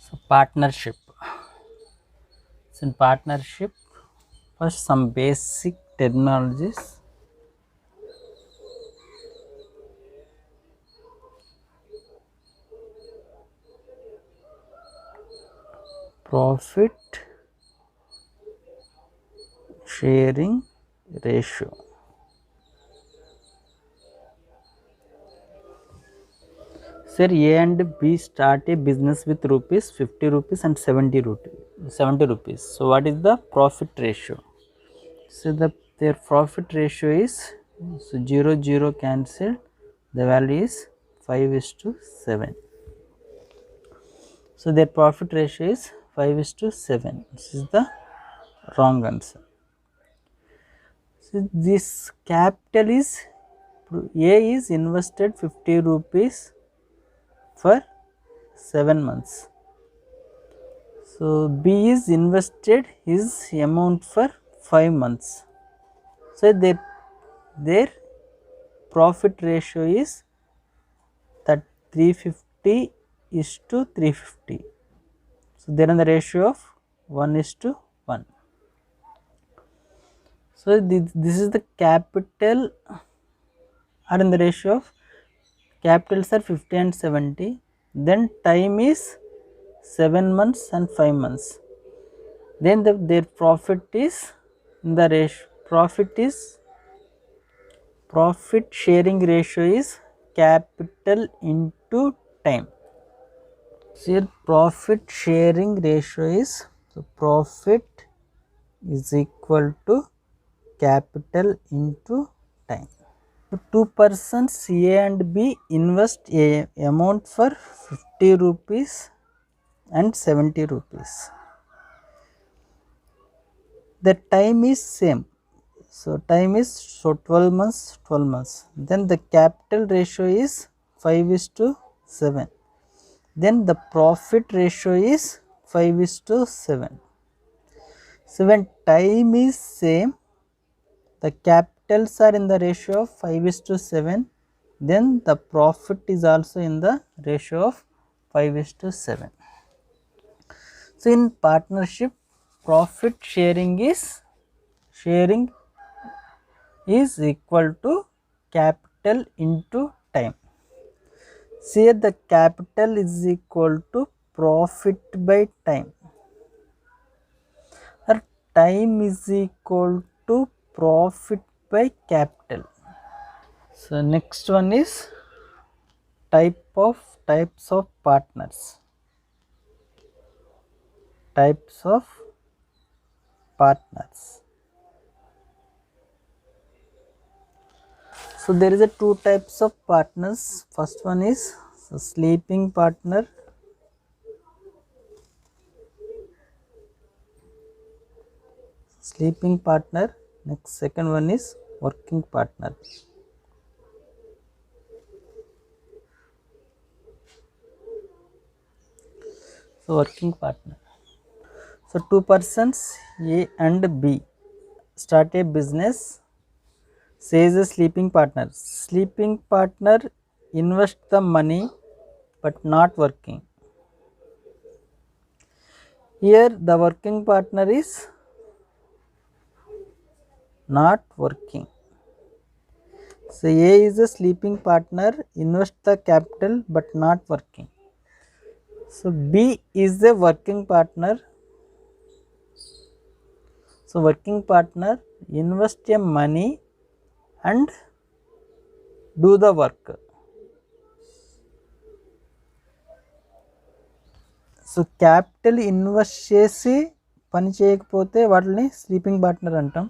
So partnership. So in partnership, first some basic terminologies. Profit sharing ratio. Sir, A and B start a business with rupees 50 rupees and 70 rupees. So what is the profit ratio? So their profit ratio is, so 0 0 cancelled, the value is 5:7. So their profit ratio is 5:7. This is the wrong answer. So this capital is, A is invested 50 rupees for 7 months. So B is invested his amount for 5 months. So their profit ratio is that 350 is to 350. So they are in the ratio of 1:1. So this is the capital are in the ratio of capitals are 50 and 70. Then time is 7 months and 5 months. Then their profit is in the ratio, profit sharing ratio is capital into time. So here profit sharing ratio is, so profit is equal to capital into time. So two persons A and B invest a amount for 50 rupees and 70 rupees. The time is same. So time is, so 12 months. Then the capital ratio is 5:7. Then the profit ratio is 5:7. So when time is same, the capitals are in the ratio of 5:7, then the profit is also in the ratio of 5:7. So in partnership, profit sharing is equal to capital into time. So here the capital is equal to profit by time, or time is equal to profit by capital. So next one is types of partners. Types of partners. So there is a two types of partners. First one is sleeping partner. Next, second one is working partner. So working partner. So two persons A and B start a business. Says a sleeping partner. Sleeping partner invest the money but not working. Here the working partner is not working. So A is a sleeping partner, invest the capital but not working. So B is a working partner. So working partner invest a money and do the work. So capital invest చేసి పని చేయకపోతే వాటిని sleeping partner అంటాం.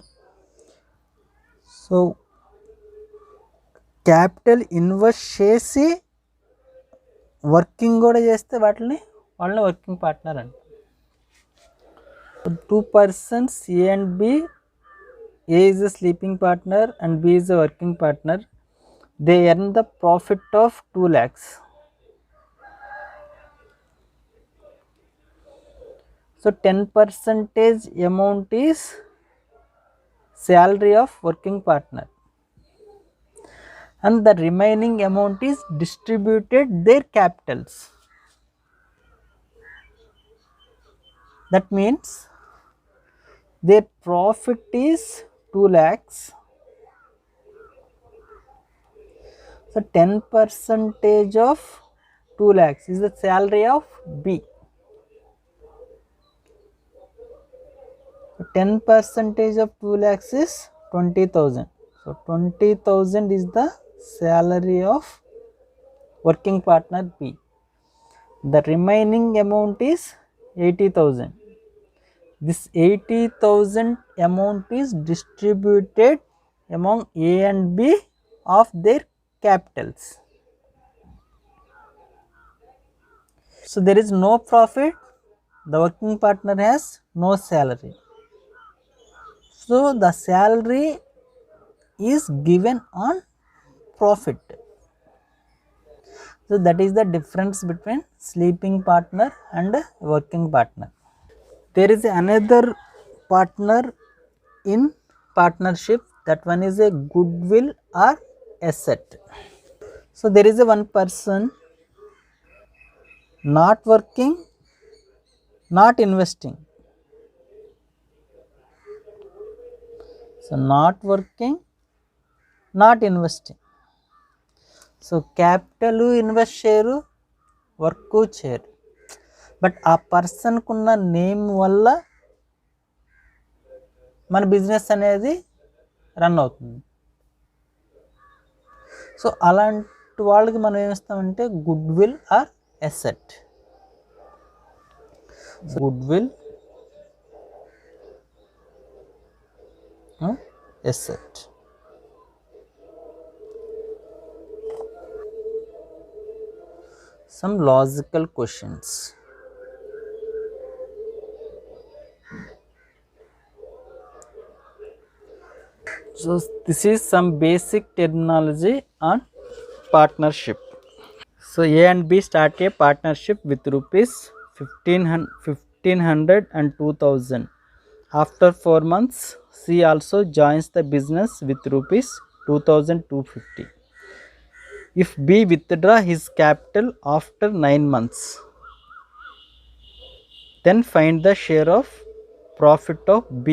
So capital invest చేసి working కూడా చేస్తే వాళ్ళని working partner అంటాం. Two persons A and B, A is a sleeping partner and B is a working partner. They earn the profit of 2 lakhs. So 10% amount is salary of working partner and the remaining amount is distributed their capitals. That means their profit is 2 lakhs. So 10 percentage of 2 lakhs is the salary of B. 10 percentage of 2 lakhs is 20,000. So 20,000 is the salary of working partner B. The remaining amount is 80,000. This 80,000 amount is distributed among A and B of their capitals. So there is no profit, the working partner has no salary. So the salary is given on profit. So that is the difference between sleeping partner and working partner. There is another partner in partnership, that one is a goodwill or asset. So there is a one person not working, not investing. So not working, not investing. So capital invest చేయరు, work చేయరు, but ఆ పర్సన్కు ఉన్న name వల్ల మన business అనేది run అవుతుంది. So అలాంటి వాళ్ళకి మనం ఏమిస్తామంటే goodwill or asset. Goodwill asset. Some logical questions. So this is some basic terminology on partnership. So A and B start a partnership with rupees 1500 and 2000. After 4 months, C also joins the business with rupees 2250. If B withdraw his capital after 9 months, then find the share of profit of B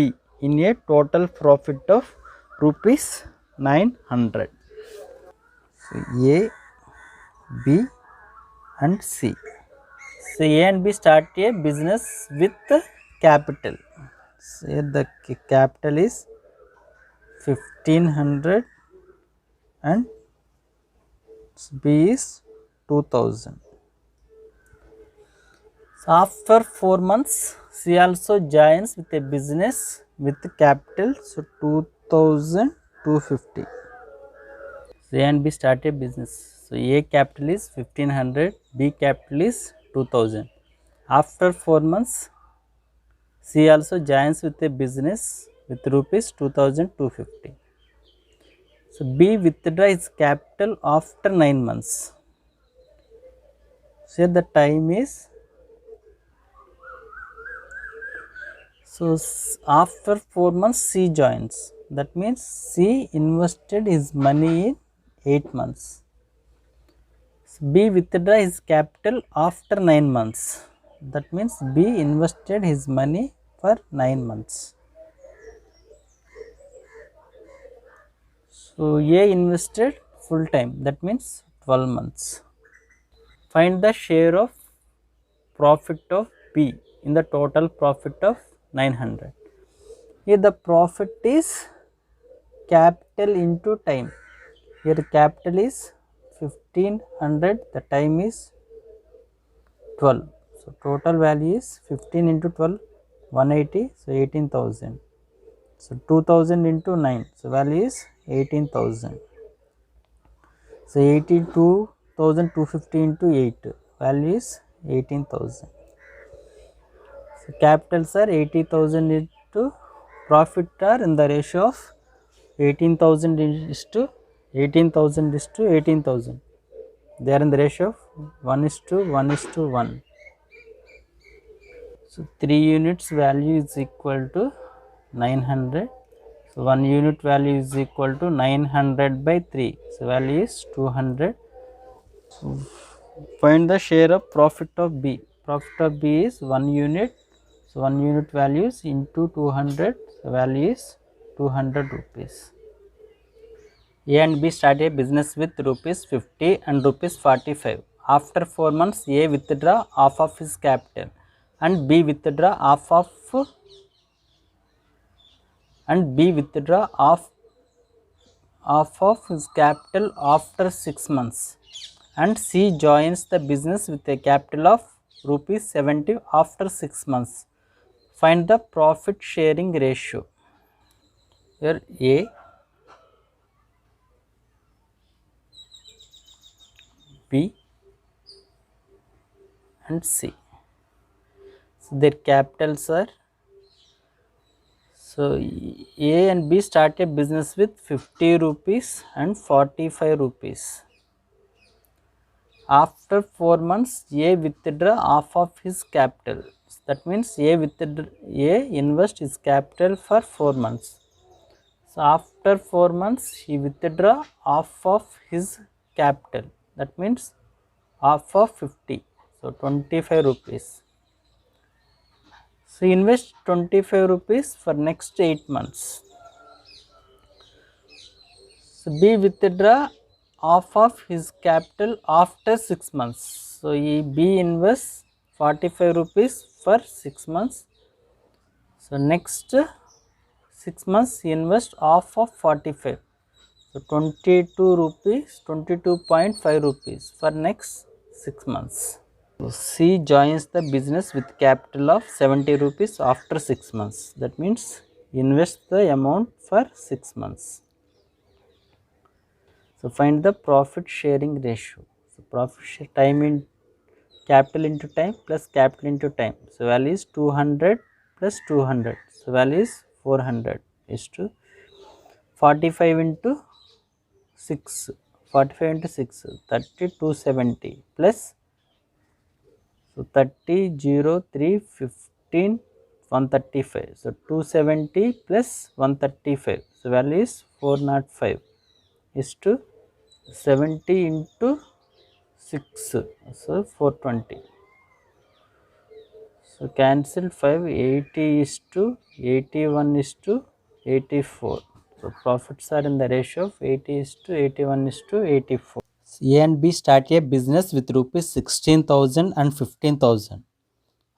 in a total profit of rupees 900. So A, B and C. So A and B start a business with capital. So here the capital is 1500 and B is 2000. So after 4 months, C also joins with a business with capital, so 2250. So A and B start a business. So A capital is 1500, B capital is 2000. After 4 months, C also joins with a business with rupees 2250. So B withdraw his capital after 9 months. So here the time is, so after 4 months C joins. That means C invested his money in 8 months. So B withdraw his capital after 9 months. That means B invested his money for 9 months. So A invested full time, that means 12 months. Find the share of profit of B in the total profit of 900. Here the profit is capital into time. Here capital is 1500, the time is 12. So total value is 15 into 12, 180, so 18,000. So 2000 into 9, so value is 18,000. So 82,250 into 8, value is 18,000. So capitals are 80,000 into profit are in the ratio of 18,000 is to 18,000 is to 18,000. They are in the ratio of 1 is to 1 is to 1. So 3 units value is equal to 900. So 1 unit value is equal to 900 by 3. So value is 200. So find the share of profit of B. Profit of B is 1 unit. So So 1 unit value is into 200, the value is 200 rupees. A and B start a business with rupees 50 and rupees 45. After 4 months, A withdraw half of his capital and B withdraw half of his capital after 6 months, and C joins the business with a capital of rupees 70 after 6 months. Find the profit sharing ratio. Here A, B and C. So their capitals are, so A and B start a business with 50 rupees and 45 rupees. After 4 months, A withdraw half of his capital. That means A invest his capital for 4 months. So after 4 months, he withdraw half of his capital. That means half of 50. So 25 rupees. So invest 25 rupees for next 8 months. So B withdraw half of his capital after 6 months. So B invests 45 rupees for 6 months. So next 6 months he invests half of 45. So 22 rupees, 22.5 rupees for next 6 months. So C joins the business with capital of 70 rupees after 6 months. That means invest the amount for 6 months. So find the profit sharing ratio. So profit share time in capital into time plus capital into time. So value is 200 plus 200. So value is 400 is to 45 into 6. 45 into 6, 30, 270 plus, so 30, 0, 3, 15, 135. So 270 plus 135. So value is 405 is to 70 into 6. So 420. So cancel 5, 80 is to 81 is to 84. So profits are in the ratio of 80 is to 81 is to 84. A and B start a business with rupees 16,000 and 15,000.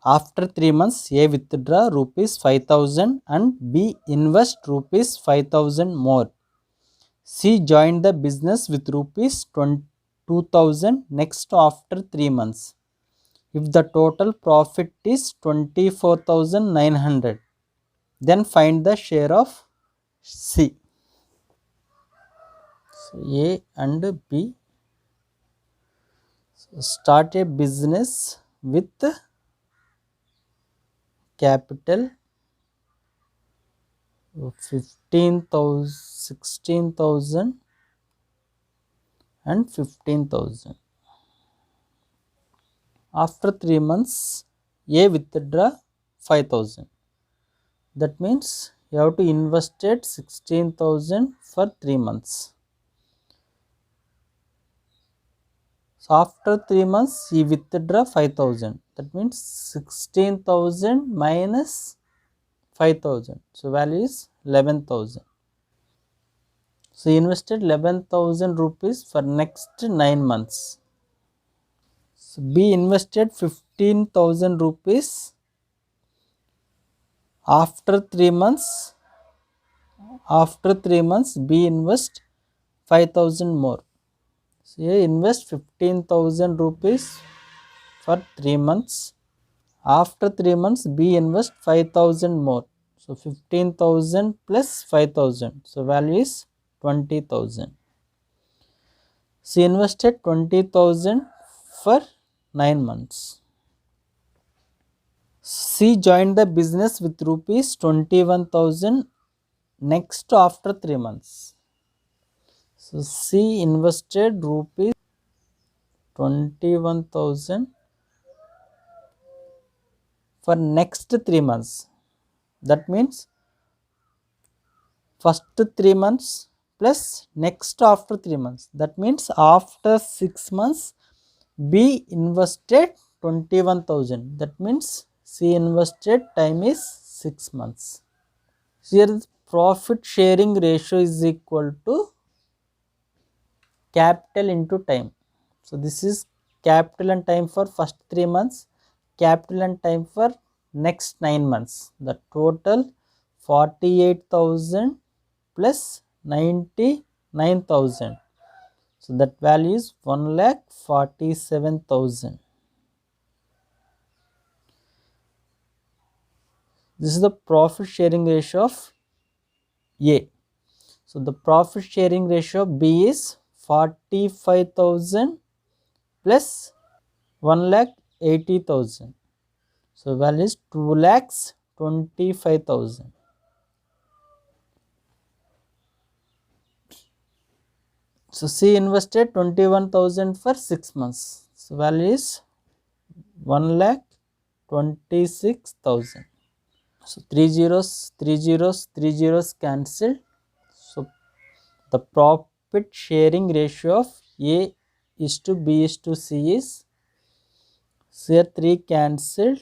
After 3 months, A withdraw rupees 5,000 and B invest rupees 5,000 more. C joined the business with rupees 2,000 next after 3 months. If the total profit is 24,900, then find the share of C. So A and B start a business with capital 15,000, 16,000 and 15,000. After 3 months, A withdraw 5,000. That means you have to invest 16,000 for 3 months. So after 3 months, he withdraw 5,000. That means 16,000 minus 5,000. So value is 11,000. So he invested 11,000 rupees for next 9 months. So B invested 15,000 rupees. After 3 months, B invest 5,000 more. So here invest 15,000 rupees for 3 months. After 3 months, B invest 5,000 more. So 15,000 plus 5,000. So value is 20,000. She invested 20,000 for 9 months. She joined the business with rupees 21,000 next after 3 months. So she invested rupees 21,000 for next 3 months. That means first 3 months plus next after 3 months. That means after 6 months, B invested 21,000. That means C invested time is 6 months. Here the profit sharing ratio is equal to capital into time. So this is capital and time for first 3 months, capital and time for next 9 months. The total 48,000 plus 99,000. So that value is 1,47,000. This is the profit sharing ratio of A. So the profit sharing ratio of B is 45,000 plus 1,80,000. So value is 2,25,000. So C invested 21,000 for 6 months. So value is 1,26,000. So 3 zeros, 3 zeros, 3 zeros cancelled. So the profit sharing ratio of A is to B is to C is, so here 3 cancelled,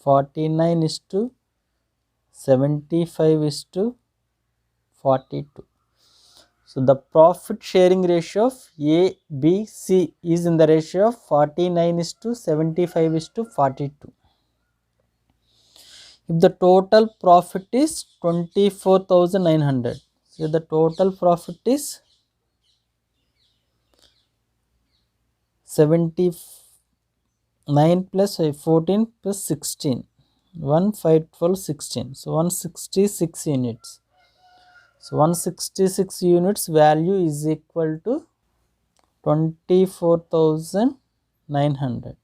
49 is to 75 is to 42. So the profit sharing ratio of A, B, C is in the ratio of 49 is to 75 is to 42. If the total profit is 24,900, so the total profit is 79 plus 14 plus 16, 1, 5, 12, 16. So 166 units. So 166 units value is equal to 24,900.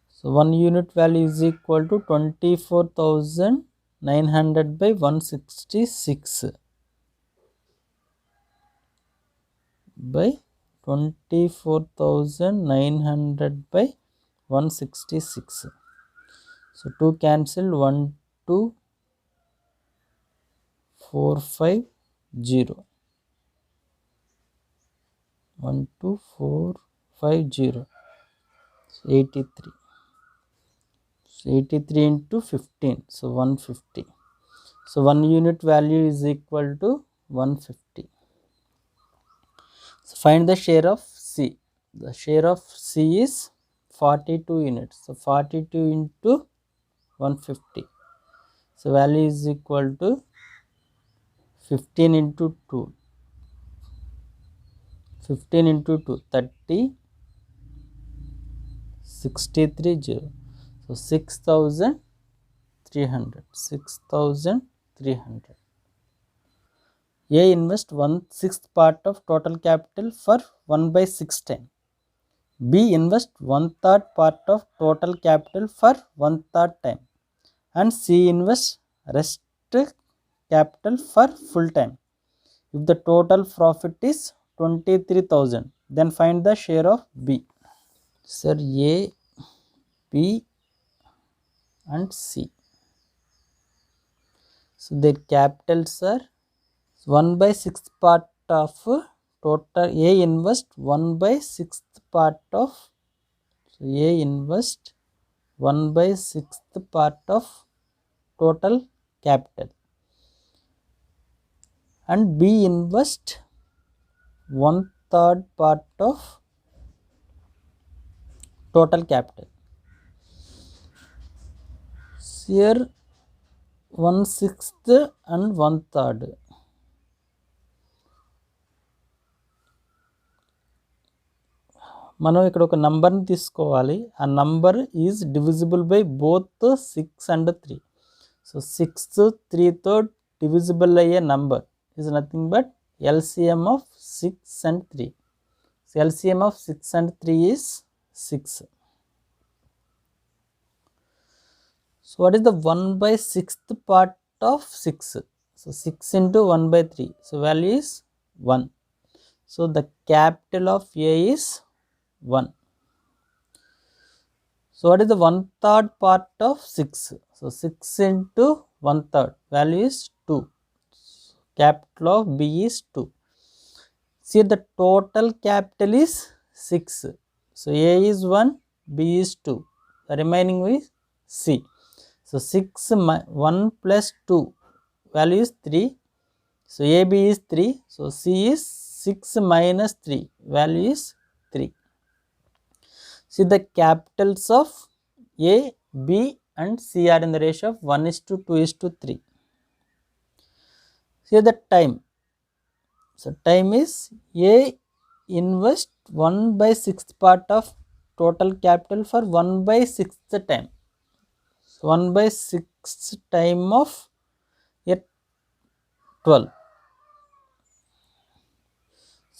So 1 unit value is equal to 24,900 by 166 by 24,900 by 166. So 2 cancel, 1, 2, 4, 5, 0. 1, 2, 4, 5, 0. So 83. So 83 into 15. So 150. So 1 unit value is equal to 150. So find the share of C. The share of C is 42 units. So 42 into 150. So value is equal to 15 into 2. 15 into 2, 30, 63, 0. So 6,300. 6,300. A invest 1/6 part of total capital for 1/6 time. B invest 1/3 part of total capital for 1/3 time. And C invest rest capital for full time. If the total profit is 23,000, then find the share of B. Sir, A, B and C. So their capitals are 1/6 part of total. A invest 1/6 part of, so A invest 1/6 part of total capital, and B invest 1/3 part of total capital. Here 1/6 and 1/3. మనం ఇక్కడ ఒక నంబర్ని తీసుకోవాలి. ఆ number is divisible by both 6 and 3. So 6 3తో divisible అయ్యే number is nothing but LCM of 6 and 3. So LCM of 6 and 3 is 6. So what is the 1/6th part of 6? So 6 into 1/3. So value is 1. So the capital of A is 1. So what is the 1/3 part of 6? So 6 into 1/3. Value is 2. Capital of B is 2. See, the total capital is 6. So A is 1, B is 2. The remaining is C. So 1 plus 2 value is 3. So AB is 3. So C is 6 minus 3 value is 3. See the capitals of A, B and C are in the ratio of 1:2:3. See the time. So time is A invest 1/6 part of total capital for 1/6 time. So 1/6 time of a 12.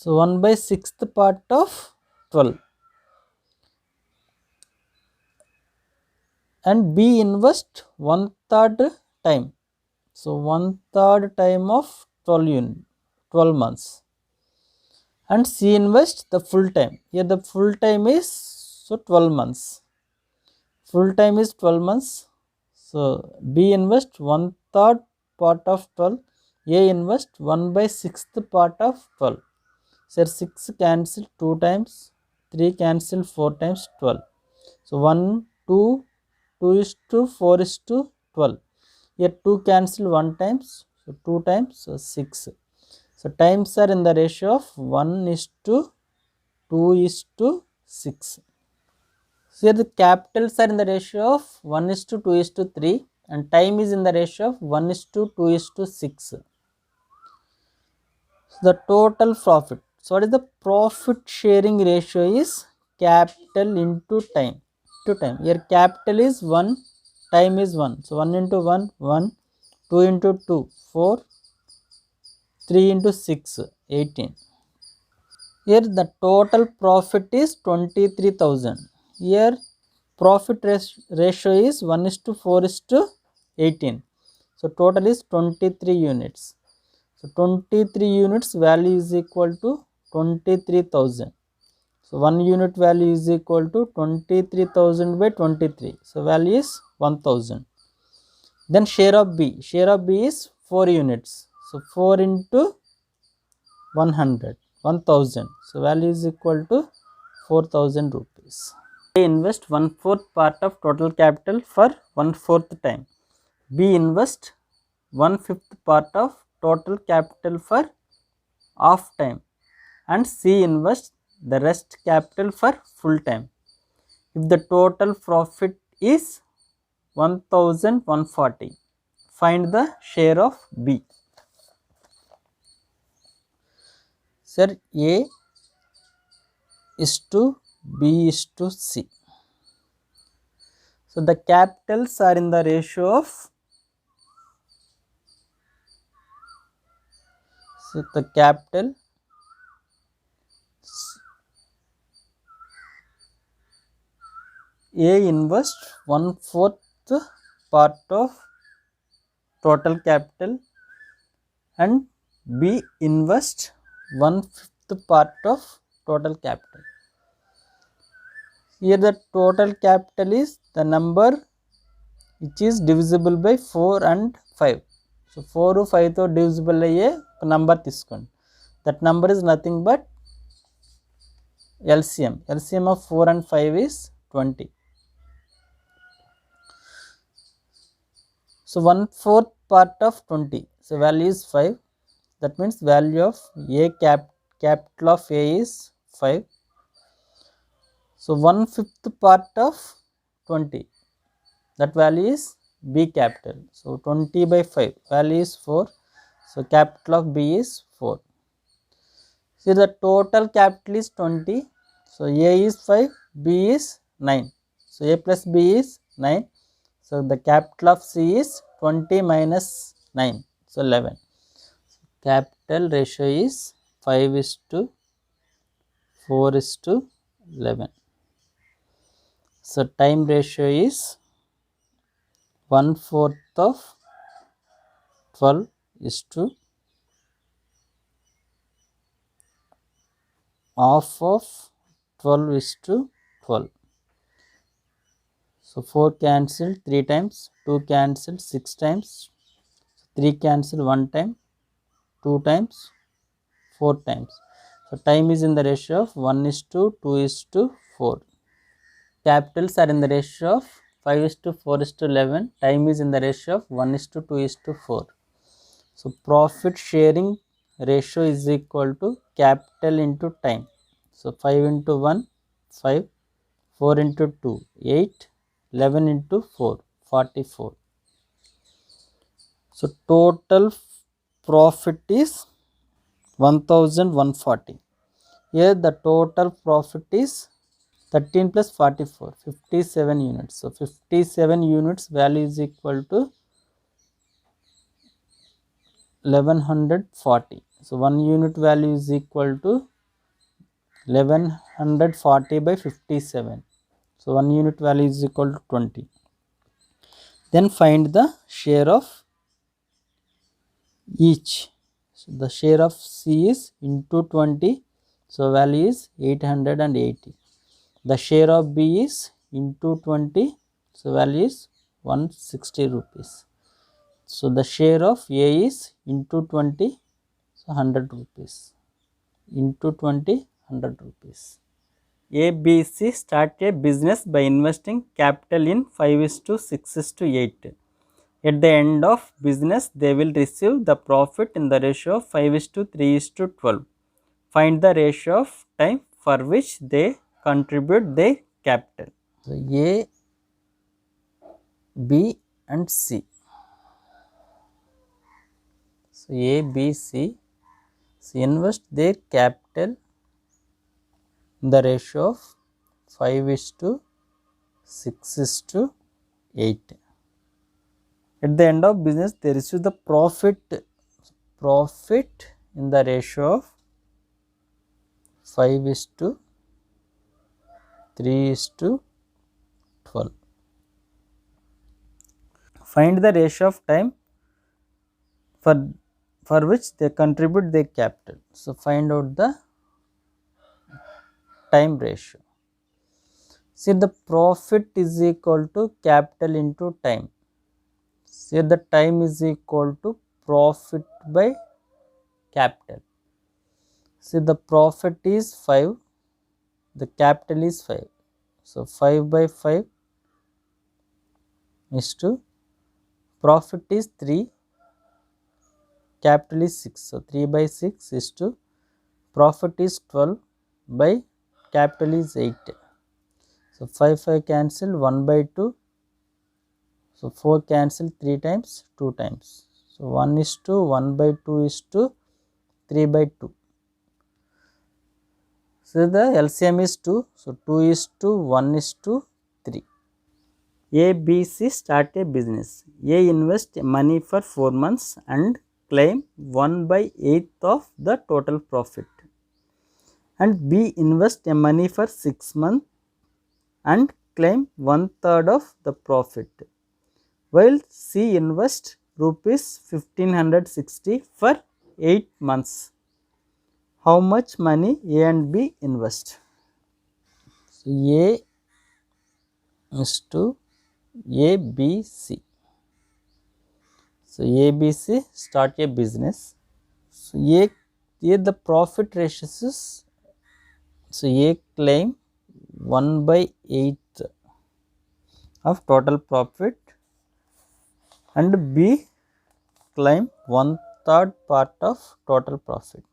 So 1/6 part of 12. And B invest 1/3 time. So 1/3 time of 12 months. And C invest the full time. Here the full time is 12 months. Full time is 12 months. So B invest 1/3 part of 12. A invest 1/6 part of 12. So 6 cancel 2 times, 3 cancel 4 times 12. So 1, 2, 2 is to 4 is to 12. Here 2 cancel 1 times, so 2 times, so 6. So times are in the ratio of 1:2:6. So here the capitals are in the ratio of 1:2:3 and time is in the ratio of 1:2:6. So the total profit. So what is the profit sharing ratio is capital into time. Here capital is 1, time is 1. So 1 into 1, 1, 2 into 2, 4, 3 into 6, 18. Here the total profit is 23,000. Here profit ratio is 1:4:18. So total is 23 units. So 23 units value is equal to 23,000. So 1 unit value is equal to 23,000 by 23. So value is 1000. Then share of B. Share of B is 4 units. So 4 into 100, 1000. So value is equal to 4,000 rupees. A invest 1/4 part of total capital for 1/4 time. B invest 1/5 part of total capital for half time. And C invest the rest capital for full time. If the total profit is 1,140, find the share of B. Sir, A is to B is to C. So the capitals are in the ratio of, so the capital A invest 1/4 part of total capital and B invest 1/5 part of total capital. Here the total capital is the number which is divisible by 4 and 5. So 4 5 తో divisible అయ్యే ఒక number తీసుకోండి. That number is nothing but LCM. LCM of 4 and 5 is 20. So 1/4 part of 20. So value is 5. That means value of capital of A is 5. So 1/5 part of 20. That value is B capital. So 20 by 5 value is 4. So capital of B is 4. See the total capital is 20. So A is 5, B is 9. So A plus B is 9. So the capital of C is 20 minus 9. So 11. So capital ratio is 5:4:11. So time ratio is 1/4 of 12 is to half of 12 is to 12. So 4 cancel 3 times, 2 cancel 6 times, 3 cancel 1 time, 2 times, 4 times. So time is in the ratio of 1:2:4. 4. Capitals are in the ratio of 5:4:11. Time is in the ratio of 1:2:4. So profit sharing ratio is equal to capital into time. So 5 into 1, 5, 4 into 2, 8, 11 into 4, 44. So total profit is 1140. Here the total profit is 13 plus 44, 57 units. So 57 units value is equal to 1140. So 1 unit value is equal to 1140 by 57. So 1 unit value is equal to 20. Then find the share of each. So the share of C is into 20. So value is 880. The share of B is into 20. So value is 160 rupees. So the share of A is into 20. So 100 rupees. Into 20, 100 rupees. ABC start a business by investing capital in 5:6:8. At the end of business, they will receive the profit in the ratio of 5:3:12. Find the ratio of time for which they contribute their capital. So A, B and C. So A, B, C. So invest their capital in the ratio of 5:6:8. At the end of business, they receive the profit in the ratio of 5:3:12. Find the ratio of time for which they contribute their capital. So find out the time ratio. See, the profit is equal to capital into time. See, the time is equal to profit by capital. See, the profit is 5, the capital is 5. So 5 by 5 is to profit is 3, capital is 6. So 3 by 6 is to profit is 12 by capital is 8. So 5 cancel, 1 by 2. So 4 cancel 3 times, 2 times. So 1 is to 1 by 2 is to 3 by 2. So the LCM is 2. So 2 is to 1 is to 3. A, B, C start a business. A invest money for 4 months and claim 1/8 of the total profit. And B invest money for 6 months and claim 1/3 of the profit. While C invest rupees 1560 for 8 months. How much money A and B invest? So A is to A, B, C. So A, B, C start a business. So A, here the profit ratios is, so A claim 1/8 of total profit and B claim 1/3 part of total profit.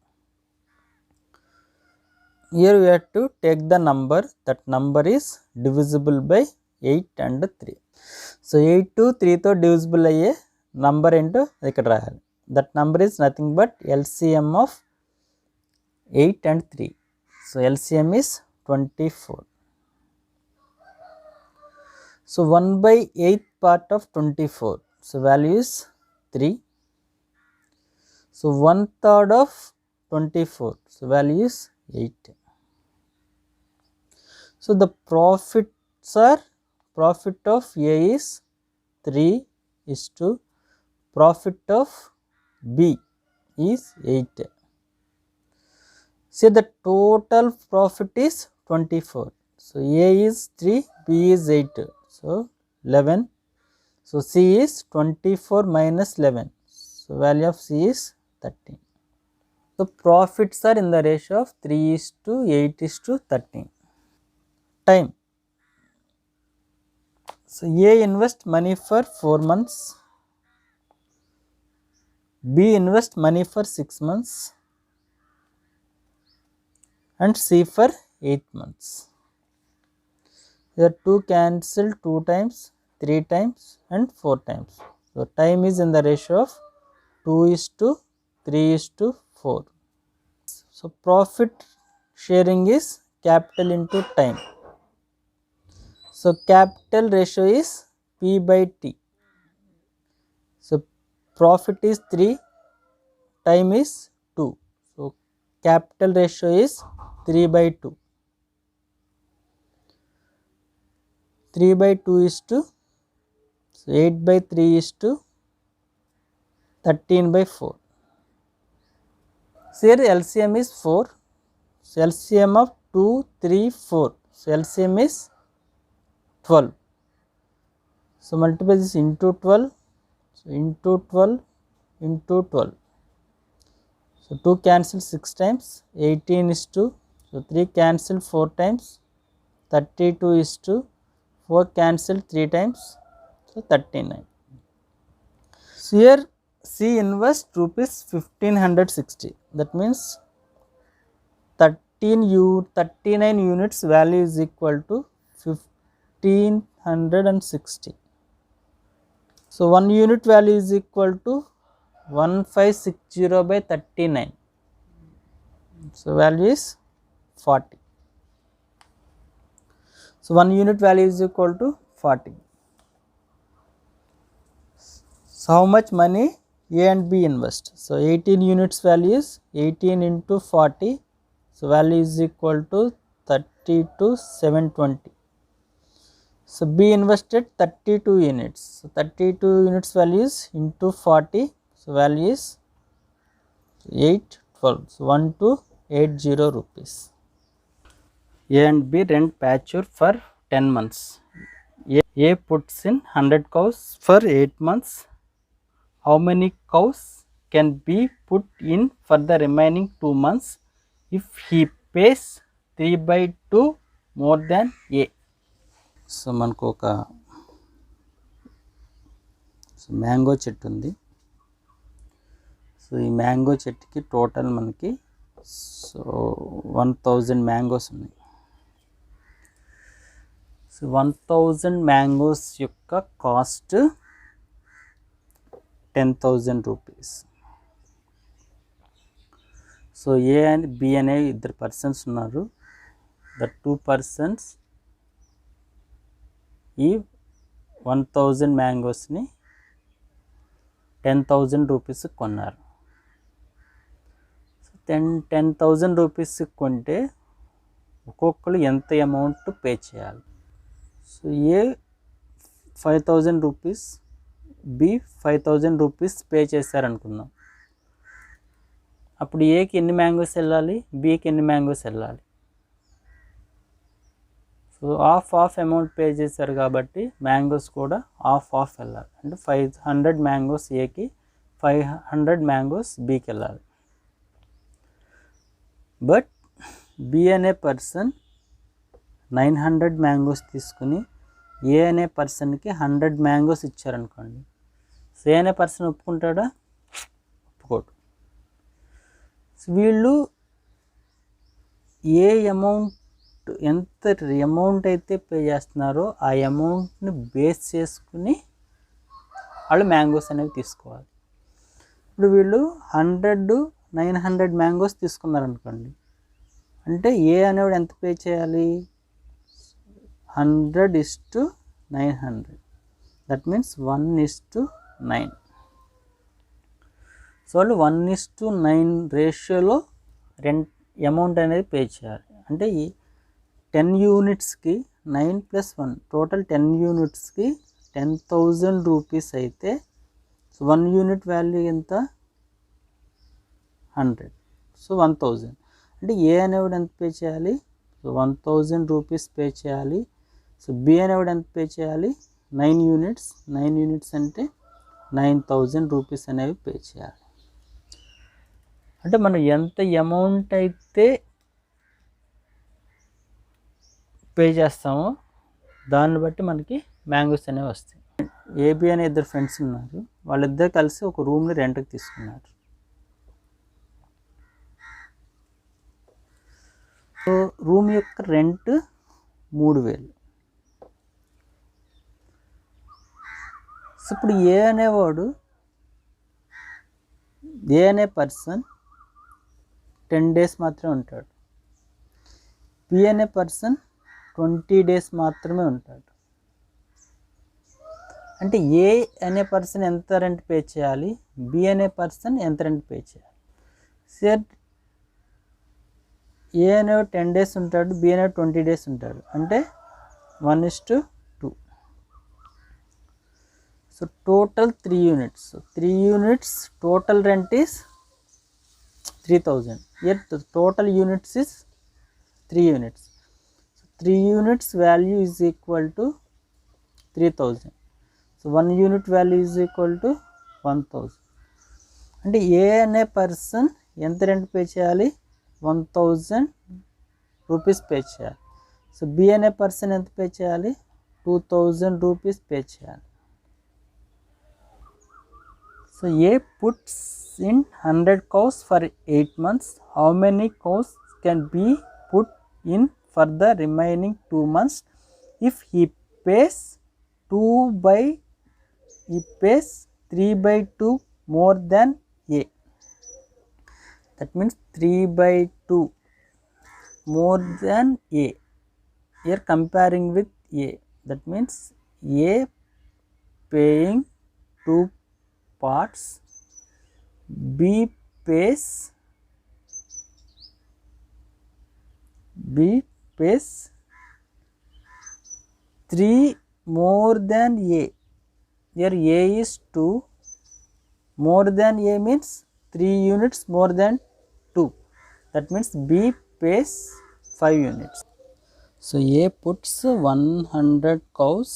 Here we have to take the number, that number is divisible by 8 and 3. So 8 to 3 తో divisible అయ్యే number ఏంటో ఇక్కడ రాయాలి. That number is nothing but LCM of 8 and 3. So LCM is 24. So 1/8 part of 24. So value is 3. So 1/3 of 24. So value is 8. So the profits are, profit of A is 3 is to profit of B is 8. See, the total profit is 24. So A is 3, B is 8. So 11. So C is 24 minus 11. So value of C is 13. So profits are in the ratio of 3:8:13. time. So A invest money for 4 months, B invest money for 6 months, and C for 8 months. Here 2 cancel 2 times, 3 times and 4 times. So time is in the ratio of 2:3:4. So profit sharing is capital into time. So capital ratio is P by T. So profit is 3, time is 2. So capital ratio is 3 by 2. 3 by 2 is to, so 8 by 3 is to 13 by 4. So here LCM is 4. So LCM of 2, 3, 4. So LCM is 12. So multiply this into 12. So into 12 into 12. So 2 cancel 6 times, 18 is 2. So 3 cancel 4 times, 32 is 2. 4 cancel 3 times, so 39. So here C inverse rupees 1560. That means 39 units value is equal to 1560. So 1 unit value is equal to 1560 by 39. So value is 40. So 1 unit value is equal to 40. So how much money A and B invest? So 18 units value is 18 into 40. So value is equal to 32,720. So B invested 32 units. So 32 units value is into 40. So value is 812. So 1280 rupees. A and B rent pasture for 10 months. A puts in 100 cows for 8 months. How many cows can be put in for the remaining 2 months if he pays 3 by 2 more than A? So మనకు ఒక mango చెట్టు ఉంది. So ఈ mango చెట్టుకి total మనకి 1000 mangoes ఉన్నాయి. So 1000 mangoes యొక్క cost 10,000 rupees. So A and B అనే ఇద్దరు పర్సన్స్ ఉన్నారు. ద 2 పర్సన్స్ ఈ 1000 మ్యాంగోస్ని 10,000 రూపీస్ కొన్నారు. సో 10,000 రూపీస్ కొంటే ఒక్కొక్కరు ఎంత అమౌంట్ పే చేయాలి? So A 5,000 rupees, B 5,000 rupees pay చేశారనుకుందాం. అప్పుడు ఏకి ఎన్ని మ్యాంగోస్ వెళ్ళాలి, బికి ఎన్ని మ్యాంగోస్ వెళ్ళాలి? సో హాఫ్ అమౌంట్ పే చేశారు కాబట్టి మ్యాంగోస్ కూడా హాఫ్ వెళ్ళాలి. అంటే 500 మ్యాంగోస్ ఏకి, 500 మ్యాంగోస్ బికి వెళ్ళాలి. బట్ బి అనే పర్సన్ 900 మ్యాంగోస్ తీసుకుని ఏ అనే పర్సన్కి 100 మ్యాంగోస్ ఇచ్చారనుకోండి. సో ఏ అనే పర్సన్ ఒప్పుకుంటాడా? ఒప్పుకోడు. సో వీళ్ళు ఏ అమౌంట్, ఎంత అమౌంట్ అయితే పే చేస్తున్నారో ఆ అమౌంట్ని బేస్ చేసుకుని వాళ్ళు మ్యాంగోస్ అనేవి తీసుకోవాలి. ఇప్పుడు వీళ్ళు 900 మ్యాంగోస్ తీసుకున్నారనుకోండి. అంటే ఏ అనేవాడు ఎంత పే చేయాలి? 100:900. That means 1:9. సో వాళ్ళు 1:9 రేషియోలో రెంట్ అమౌంట్ అనేది పే చేయాలి. అంటే ఈ 10 యూనిట్స్కి 9 + 1 టోటల్ 10 యూనిట్స్కి 10,000 రూపీస్ అయితే సో 1 యూనిట్ వాల్యూ ఎంత? 100. సో 1000. అంటే ఏ అనేవాడు ఎంత పే చేయాలి? సో 1000 రూపీస్ పే చేయాలి. సో బి అనేవాడు ఎంత పే చేయాలి? 9 యూనిట్స్. 9 యూనిట్స్ అంటే 9,000 రూపీస్ అనేవి పే చేయాలి. అంటే మనం ఎంత అమౌంట్ అయితే పే చేస్తామో దాన్ని బట్టి మనకి మ్యాంగోస్ అనేవి వస్తాయి. ఏబి అనే ఇద్దరు ఫ్రెండ్స్ ఉన్నారు, వాళ్ళిద్దరు కలిసి ఒక రూమ్ని రెంట్కి తీసుకున్నారు. సో రూమ్ యొక్క రెంట్ 3000. సో ఇప్పుడు ఏ అనే పర్సన్ 10 days మాత్రమే ఉంటాడు, బి అనే పర్సన్ 20 days మాత్రమే ఉంటాడు. అంటే ఏ అనే పర్సన్ ఎంత రెంట్ పే చేయాలి, బి అనే పర్సన్ ఎంత రెంట్ పే చేయాలి. సార్ ఏ అనేవి 10 days ఉంటాడు, బి అనేవి 20 days ఉంటాడు, అంటే 1:2. So total 3 units. 3 units total rent is 3000. Here the total units is 3 units. So 3 units value is equal to 3000. So 1 unit value is equal to 1000. అంటే ఏ అనే person ఎంత rent pay చేయాలి, 1000 rupees pay చేయాలి. So B అనే person ఎంత pay చేయాలి, 2000 rupees pay చేయాలి. So A puts in 100 cows for 8 months. How many cows can be put in for the remaining 2 months if he pays 3/2 more than A? That means 3/2 more than A. Here comparing with A, that means A paying 2 parts, B pays 3 more than A. Here A is 2, more than A means 3 units more than 2. That means B pays 5 units. So A puts 100 cows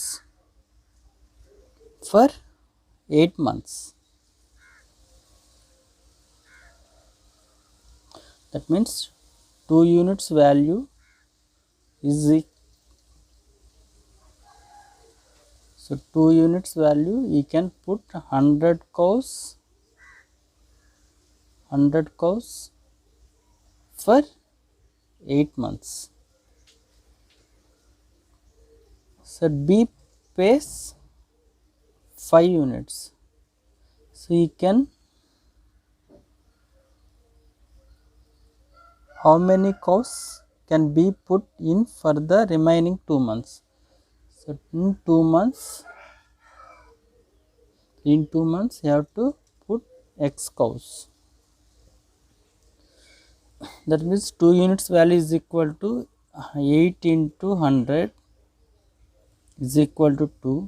for 8 months. That means 2 units value is so 2 units value he can put 100 cows for 8 months. So B pays 5 units. So he can, how many cows can be put in for the remaining 2 months? So in 2 months you have to put X cows. That means 2 units value is equal to 8 into 100 is equal to 2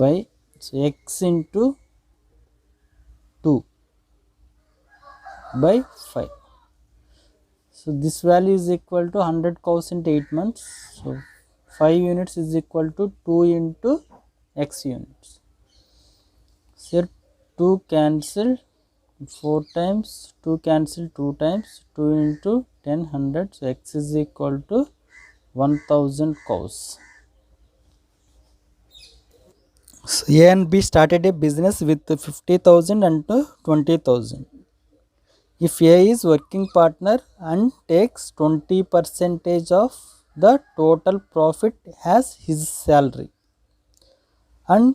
by, so X into 2 by 5. So this value is equal to 100 cows into 8 months. So 5 units is equal to 2 into X units. So here 2 cancelled 4 times, 2 cancelled 2 times, 2 into 10, 100. So X is equal to 1000 cows. So A and B started a business with 50,000 and 20,000. If A is working partner and takes 20% of the total profit as his salary, and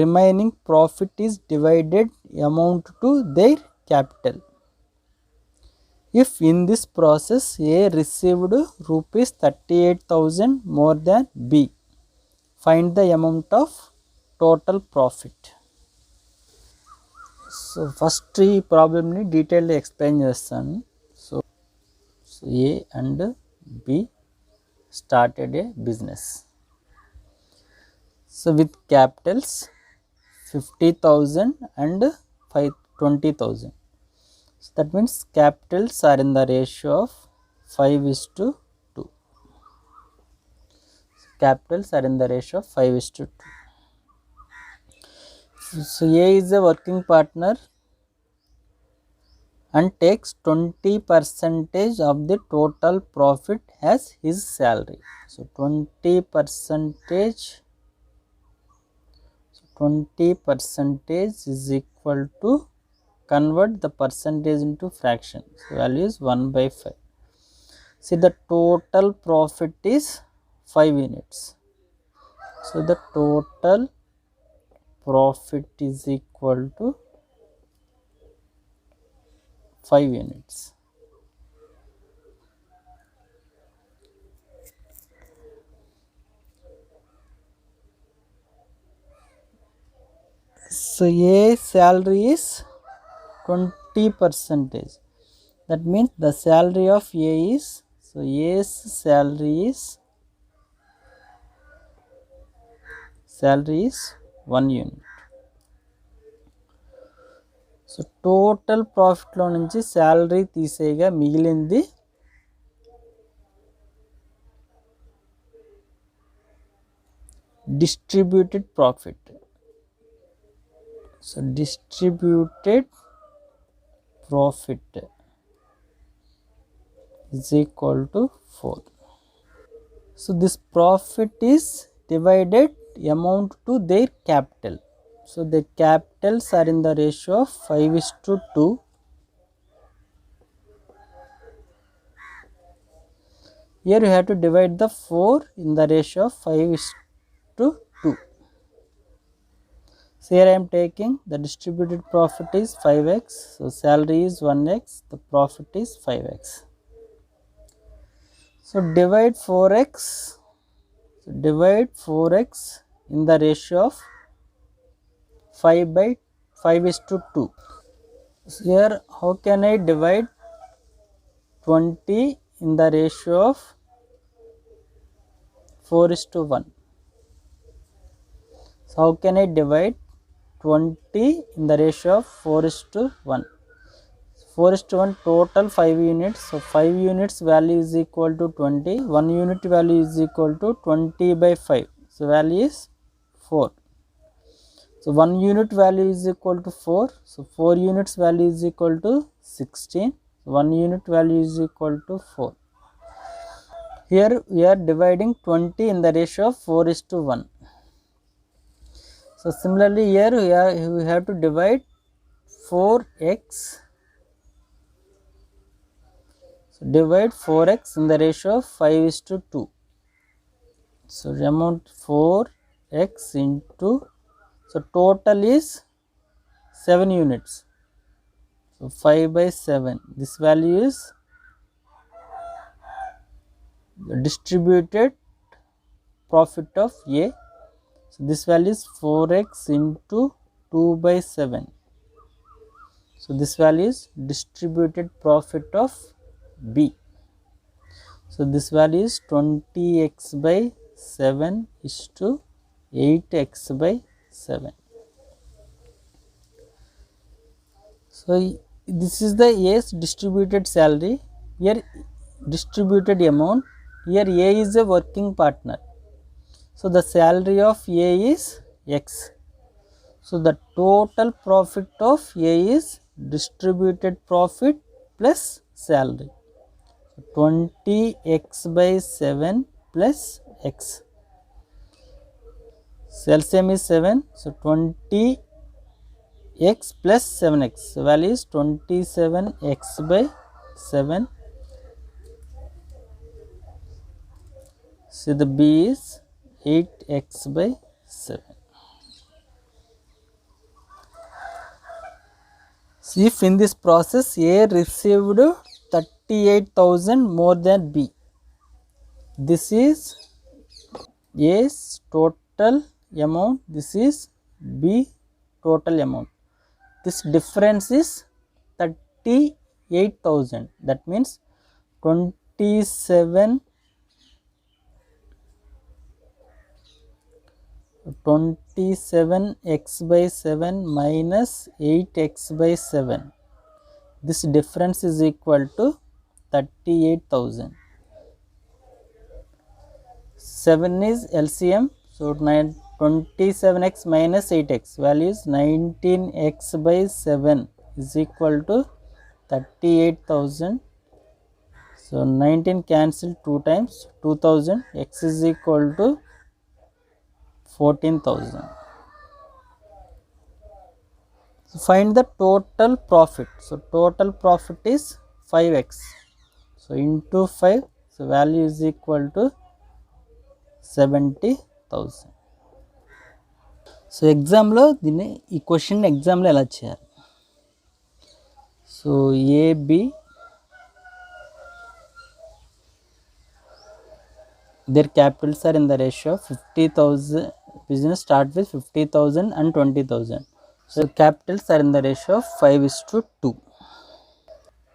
remaining profit is divided amount to their capital. If in this process A received rupees 38,000 more than B, find the amount of total profit. So first ఈ ప్రాబ్లమ్ని డీటెయిల్గా explain చేస్తాను. So A and B started a business. So with capitals 50,000 and 20,000. So that means capitals are in the ratio of 5:2. So capitals are in the ratio of 5:2. So A is a working partner and takes 20% of the total profit as his salary. So 20% is equal to, convert the percentage into fraction. So value is 1/5. See, the total profit is 5 units. So the total profit is equal to 5 units. So A salary is 20%. That means the salary of A is, so A's salary is 1 unit. So total ప్రాఫిట్లో నుంచి salary తీసేయగా మిగిలింది distributed profit. So distributed profit is equal to 4. So this profit is divided amount to their capital. So the capitals are in the ratio of 5:2. Here you have to divide the 4 in the ratio of 5:2. So here I am taking the distributed profit is 5x. So salary is 1x. The profit is 5x. So divide 4x. So divide 4x in the ratio of 5:2. So here how can I divide 20 in the ratio of 4:1? So how can I divide 20 in the ratio of 4:1? 4:1 total 5 units. So 5 units value is equal to 20. 1 unit value is equal to 20/5. So value is 4. So 1 unit value is equal to 4. So 4 units value is equal to 16. 1 unit value is equal to 4. Here we are dividing 20 in the ratio of 4:1. So similarly here we have to divide 4x. So divide 4x in the ratio of 5:2. So the amount 4x into, so total is 7 units. So 5/7. This value is the distributed profit of A. So this value is 4x into 2/7. So this value is distributed profit of B. So this value is 20x/7 is to 8x/7. So this is the A's distributed salary. Here distributed amount. Here A is a working partner. So the salary of A is X. So the total profit of A is distributed profit plus salary. 20x/7 plus x. So LCM is 7. So 20x plus 7x. So value is 27x/7. So the B is 8x/7. So if in this process A received 38,000 more than B, this is A's total amount, this is B total amount. This difference is 38,000. That means 27x/7 minus 8x/7. This difference is equal to 38,000. 7 is LCM. So 27x minus 8x, value is 19x/7 is equal to 38,000. So 19 cancel 2 times, 2000. X is equal to 14,000. So find the total profit. So total profit is 5x. So into 5, so value is equal to 70,000. So ఎగ్జామ్లో దీన్ని ఈ question ఎగ్జామ్లో ఎలా చేయాలి? So A B their capitals are in the ratio of 50,000. Business start with 50,000 and 20,000. So capitals are in the ratio of 5:2.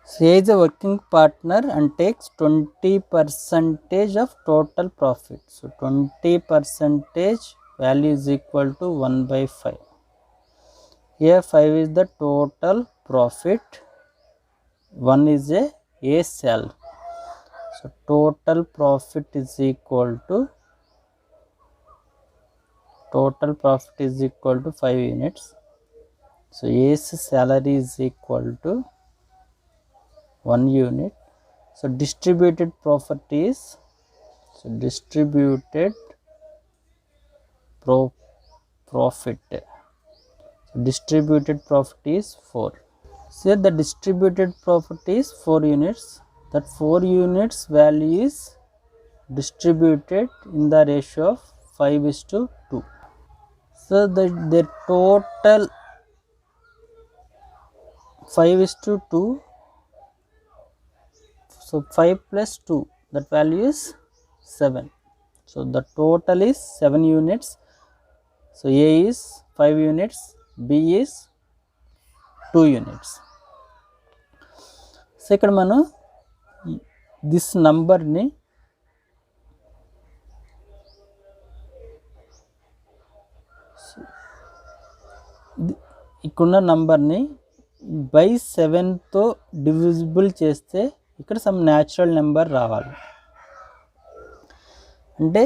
So A is a working partner and takes 20% of total profit. So 20% value is equal to 1/5. Here 5 is the total profit, 1 is a salary. So total profit is equal to 5 units. So A's salary is equal to 1 unit. So distributed profit is, so distributed profit. So distributed profit is 4. So here the distributed profit is 4 units. That 4 units value is distributed in the ratio of 5:2. So the total 5:2. So 5 plus 2, that value is 7. So the total is 7 units. So A is 5 units, B is 2 units. So ఇక్కడ మనం this నంబర్ని ఇక్కడున్న నంబర్ని by 7తో divisible చేస్తే ఇక్కడ some natural number రావాలి. అంటే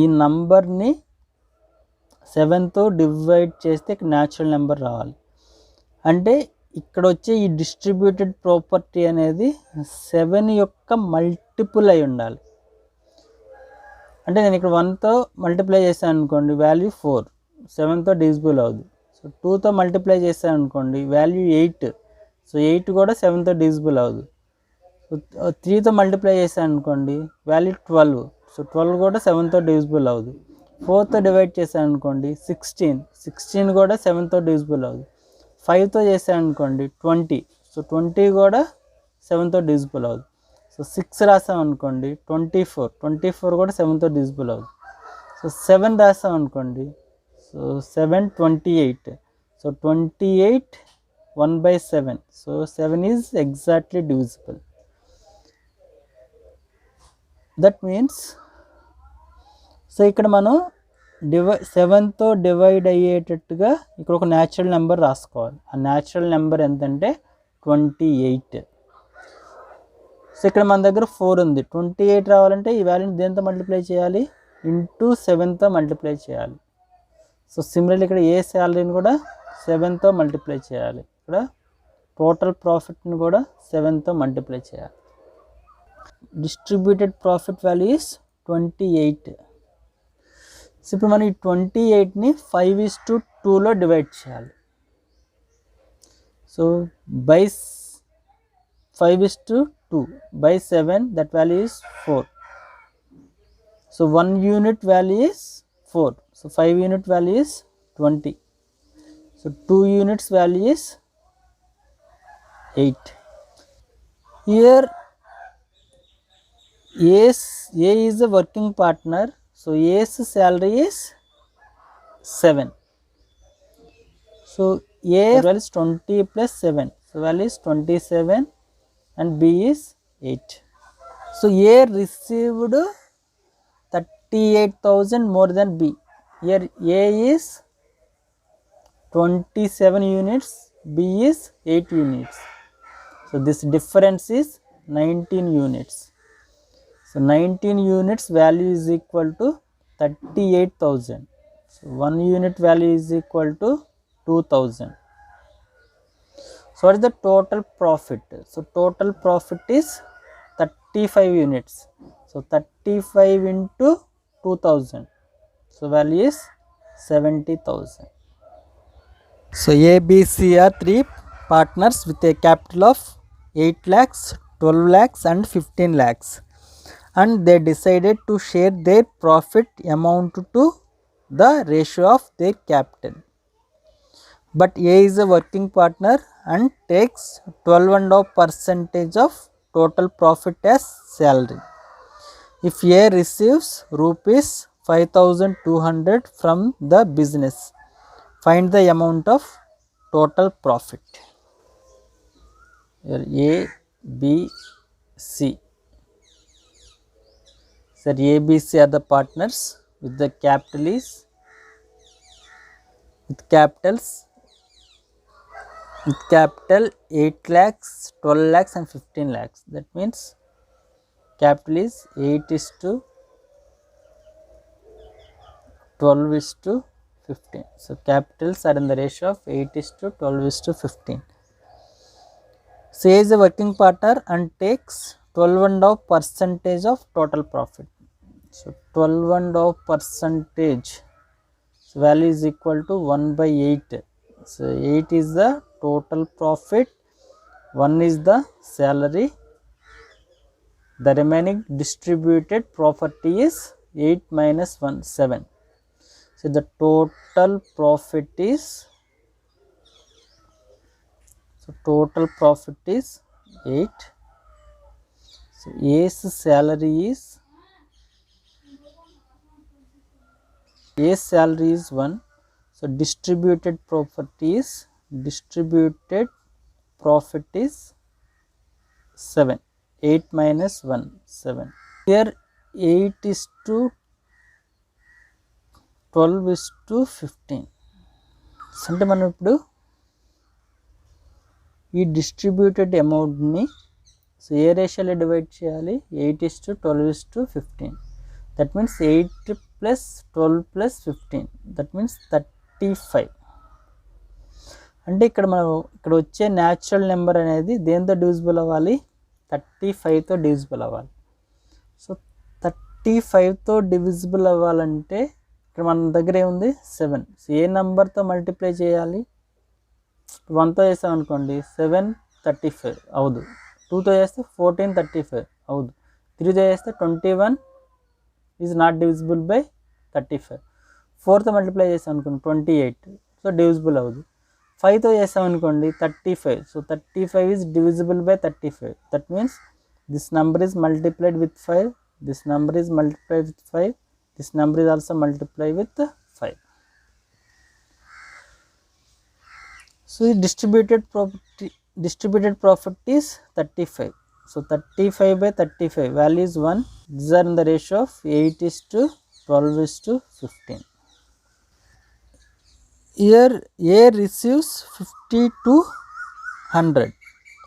ఈ నంబర్ని 7తో డివైడ్ చేస్తే ఇక్కడ న్యాచురల్ నెంబర్ రావాలి. అంటే ఇక్కడ వచ్చే ఈ డిస్ట్రిబ్యూటెడ్ ప్రాపర్టీ అనేది 7 యొక్క మల్టిపుల్ అయి ఉండాలి. అంటే నేను ఇక్కడ 1తో మల్టిప్లై చేశాను అనుకోండి, వాల్యూ 4, 7తో డివిజిబుల్ అవుతుంది. సో 2తో మల్టిప్లై చేశాను అనుకోండి, వాల్యూ 8. సో 8 కూడా 7తో డివిజిబుల్ అవుతుంది. సో 3తో మల్టిప్లై చేశాను అనుకోండి, వాల్యూ 12. సో 12 కూడా 7తో డివిజిబుల్ అవుతుంది. 4తో డివైడ్ చేశాను అనుకోండి 16 కూడా 7తో డివిజిబుల్ అవుతుంది. 5తో చేశాను అనుకోండి 20. సో 20 కూడా 7తో డివిజిబుల్ అవుతుంది. సో 6 రాసాం అనుకోండి 24 కూడా 7తో డివిజిబుల్ అవుతుంది. సో 7 రాసాం అనుకోండి, so 7 28. So 28 1/7. So 7 is exactly divisible. That means, so ఇక్కడ మనం 7తో డివైడ్ అయ్యేటట్టుగా ఇక్కడ ఒక న్యాచురల్ నెంబర్ రాసుకోవాలి. ఆ న్యాచురల్ నెంబర్ ఎంతంటే 28. సో ఇక్కడ మన దగ్గర 4 ఉంది. 28 రావాలంటే ఈ వాల్యూని దేంతో మల్టిప్లై చేయాలి? ఇంటూ 7తో మల్టిప్లై చేయాలి. సో సిమిలర్లీ ఇక్కడ ఏ శాలరీని కూడా 7తో మల్టిప్లై చేయాలి. ఇక్కడ టోటల్ ప్రాఫిట్ని కూడా 7తో మల్టిప్లై చేయాలి. Distributed profit value is 28. So ఇప్పుడు మనం ఈ 28ని 5:2లో డివైడ్ చేయాలి. So by 5:2 by 7, that value is 4. So 1 unit value is 4. So 5 unit value is 20. So 2 units value is 8. Here A is a working partner. So A's salary is 7. So A value is 20 plus 7. So value is 27 and B is 8. So A received 38,000 more than B. Here A is 27 units, B is 8 units. So this difference is 19 units. So 19 units value is equal to 38,000. So 1 unit value is equal to 2,000. So what is the total profit? So total profit is 35 units. So 35 into 2000. So value is 70,000. So A, B, C are three partners with a capital of 8 lakhs, 12 lakhs and 15 lakhs, and they decided to share their profit amount to the ratio of their capital. But A is a working partner and takes 12.5% of total profit as salary. If A receives rupees 5,200 from the business, find the amount of total profit. Here A, B, C. Sir, A, B, C are the partners with the capital is with capital 8 lakhs, 12 lakhs and 15 lakhs. That means capital is 8 is to 12 is to 15. So capitals are in the ratio of 8 is to 12 is to 15. C is a working partner and takes 12.5% of total profit. So 12.5%, so value is equal to 1 by 8. So 8 is the total profit, 1 is the salary, the remaining distributed property is 8 minus 1, 7. So the total profit is, so total profit is 8. So A's salary is, A's salary is 1. So distributed profit is 7. 8 minus 1, 7. Here 8 is to 12 is to 15. అంటే మనం ఇప్పుడు ఈ distributed అమౌంట్ని so ఏ రేషియోలో divide చేయాలి, 8 is to 12 is to 15. That means 8 plus 12 plus 15, that means 35. అంటే ఇక్కడ మనం ఇక్కడ వచ్చే న్యాచురల్ నెంబర్ అనేది దేంతో డివిజిబుల్ అవ్వాలి, 35తో డివిజిబుల్ అవ్వాలి. సో 35తో డివిజిబుల్ అవ్వాలంటే ఇక్కడ మన దగ్గర ఏముంది 7. సో ఏ నెంబర్తో మల్టిప్లై చేయాలి, 1తో చేస్తాం అనుకోండి 7 35 అవదు, 2తో చేస్తే 14 35 అవదు, 3తో చేస్తే 21 ఈజ్ నాట్ డివిజిబుల్ బై 35. 4తో మల్టిప్లై చేస్తాం అనుకోండి 28, సో డివిజిబుల్ అవ్వదు. 5తో చేస్తాం అనుకోండి 35, so 35 is divisible by 35. That means this number is multiplied with 5, this number is multiplied with 5, this number is also multiplied with 5. So distributed profit is 35. So 35 by 35, value is 1. These are in the ratio of 8 is to 12 is to 15. Here A receives 50 to 100.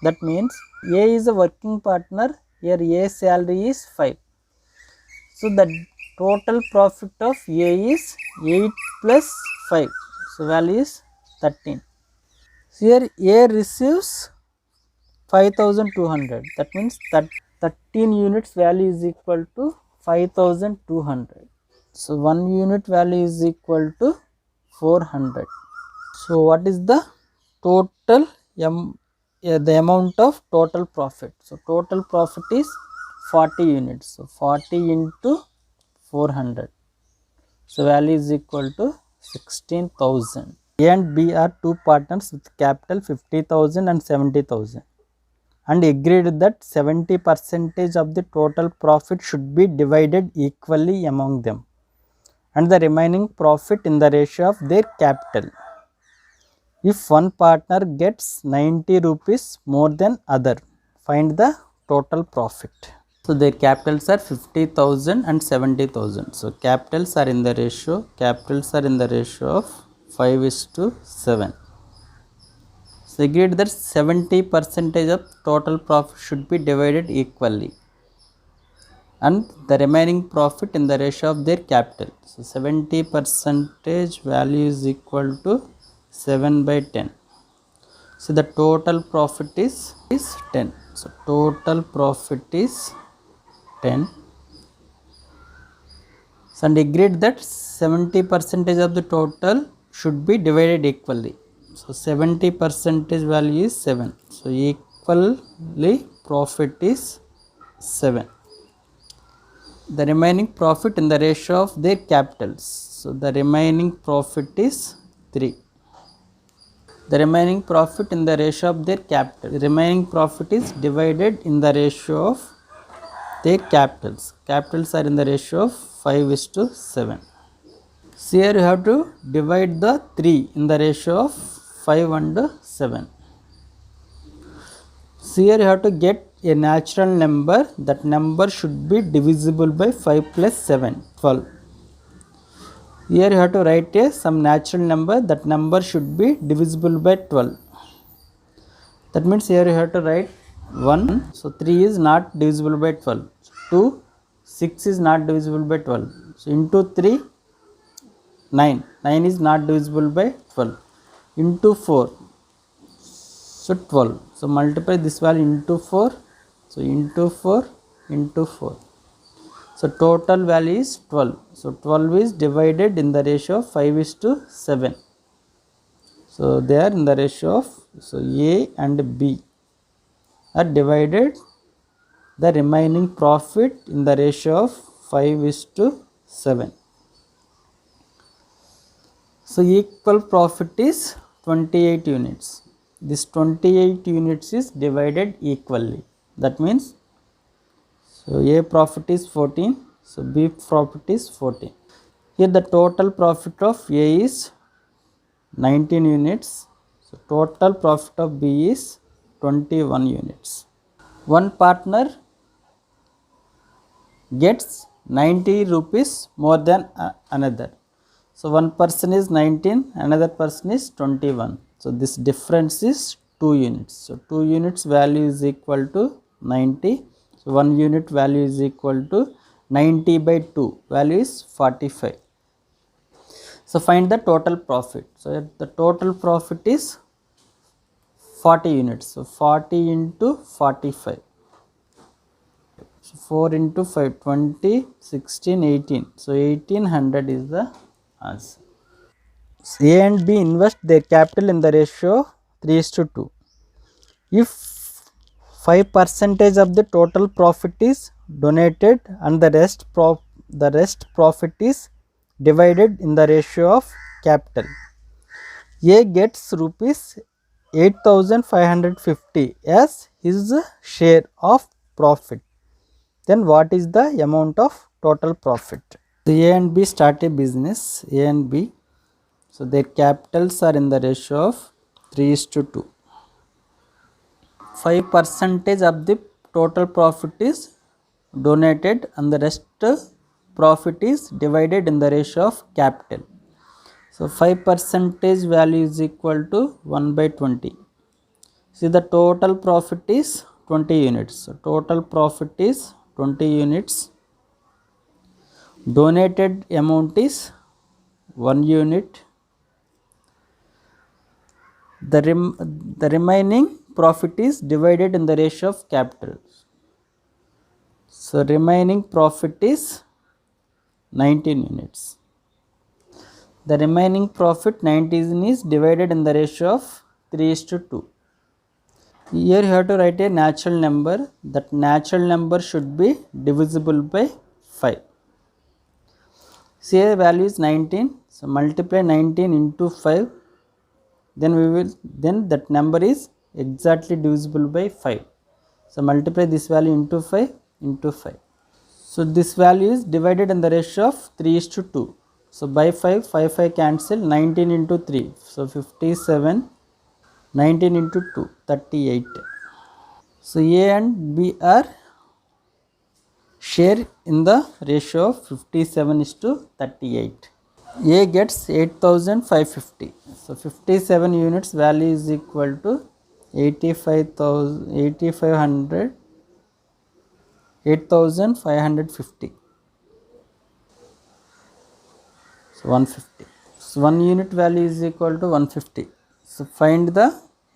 That means A is a working partner. Here A salary is 5. So the total profit of A is 8 plus 5. So value is 13. So here A receives 5,200. That means that 13 units value is equal to 5,200. So 1 unit value is equal to 400. So what is the total the amount of total profit? So total profit is 40 units. So 40 into 400. So value is equal to 16,000. A and B are two partners with capital 50,000 and 70,000 and agreed that 70% of the total profit should be divided equally among them and the remaining profit in the ratio of their capital. If one partner gets 90 rupees more than other, find the total profit. So their capitals are 50,000 and 70,000. So capitals are in the ratio of 5 is to 7. So agreed that 70% of total profit should be divided equally and the remaining profit in the ratio of their capital. So 70% value is equal to 7 by 10. So the total profit is 10. So total profit is 10. So and agreed that 70% of the total should be divided equally. So 70% value is 7. So equally profit is 7. The remaining profit in the ratio of their capitals. So the remaining profit is 3. The remaining profit in the ratio of their capital. The remaining profit is divided in the ratio of their capitals. Capitals are in the ratio of 5:7. So here you have to divide the 3 in the ratio of 5 and 7. So here you have to get a natural number. That number should be divisible by 5 plus 7, 12. Here you have to write some natural number. That number should be divisible by 12. That means here you have to write 1. So 3 is not divisible by 12. 2, 6 is not divisible by 12. So into 3, 9. 9 is not divisible by 12. Into 4. So 12. So multiply this value into 4. So into 4 into 4. So total value is 12. So 12 is divided in the ratio of 5:7. So they are in the ratio of, so A and B are divided the remaining profit in the ratio of 5:7. So equal profit is 28 units. This 28 units is divided equally. That means, so A profit is 14. So B profit is 14. Here the total profit of A is 19 units. So total profit of B is 21 units. One partner gets 90 rupees more than another. So one person is 19, another person is 21. So this difference is 2 units. So 2 units value is equal to 90. So 1 unit value is equal to 90 by 2, value is 45. So find the total profit. So the total profit is 40 units. So 40 into 45. So 4 into 5, 20, 16, 18. So 1800 is the answer. So A and B invest their capital in the ratio 3:2. If 5% of the total profit is donated and the rest profit is divided in the ratio of capital, A gets rupees 8,550 as his share of profit. Then what is the amount of total profit? So A and B start a business, A and B. So their capitals are in the ratio of 3:2. 5% of the total profit is donated and the rest profit is divided in the ratio of capital. So 5% value is equal to 1 by 20. See, the total profit is 20 units. So total profit is 20 units. Donated amount is 1 unit. The remaining profit is divided in the ratio of capital. So remaining profit is 19 units. The remaining profit 19 is divided in the ratio of 3:2. Here you have to write a natural number. That natural number should be divisible by 5. See, here value is 19. So multiply 19 into 5. Then that number is exactly divisible by 5. So multiply this value into 5 into 5. So this value is divided in the ratio of 3:2. So by 5, 5 cancel, 19 into 3. So 57, 19 into 2, 38. So A and B are share in the ratio of 57:38. A gets 8,550. So 57 units value is equal to 8,550. So 150. So 1 unit value is equal to 150. So find the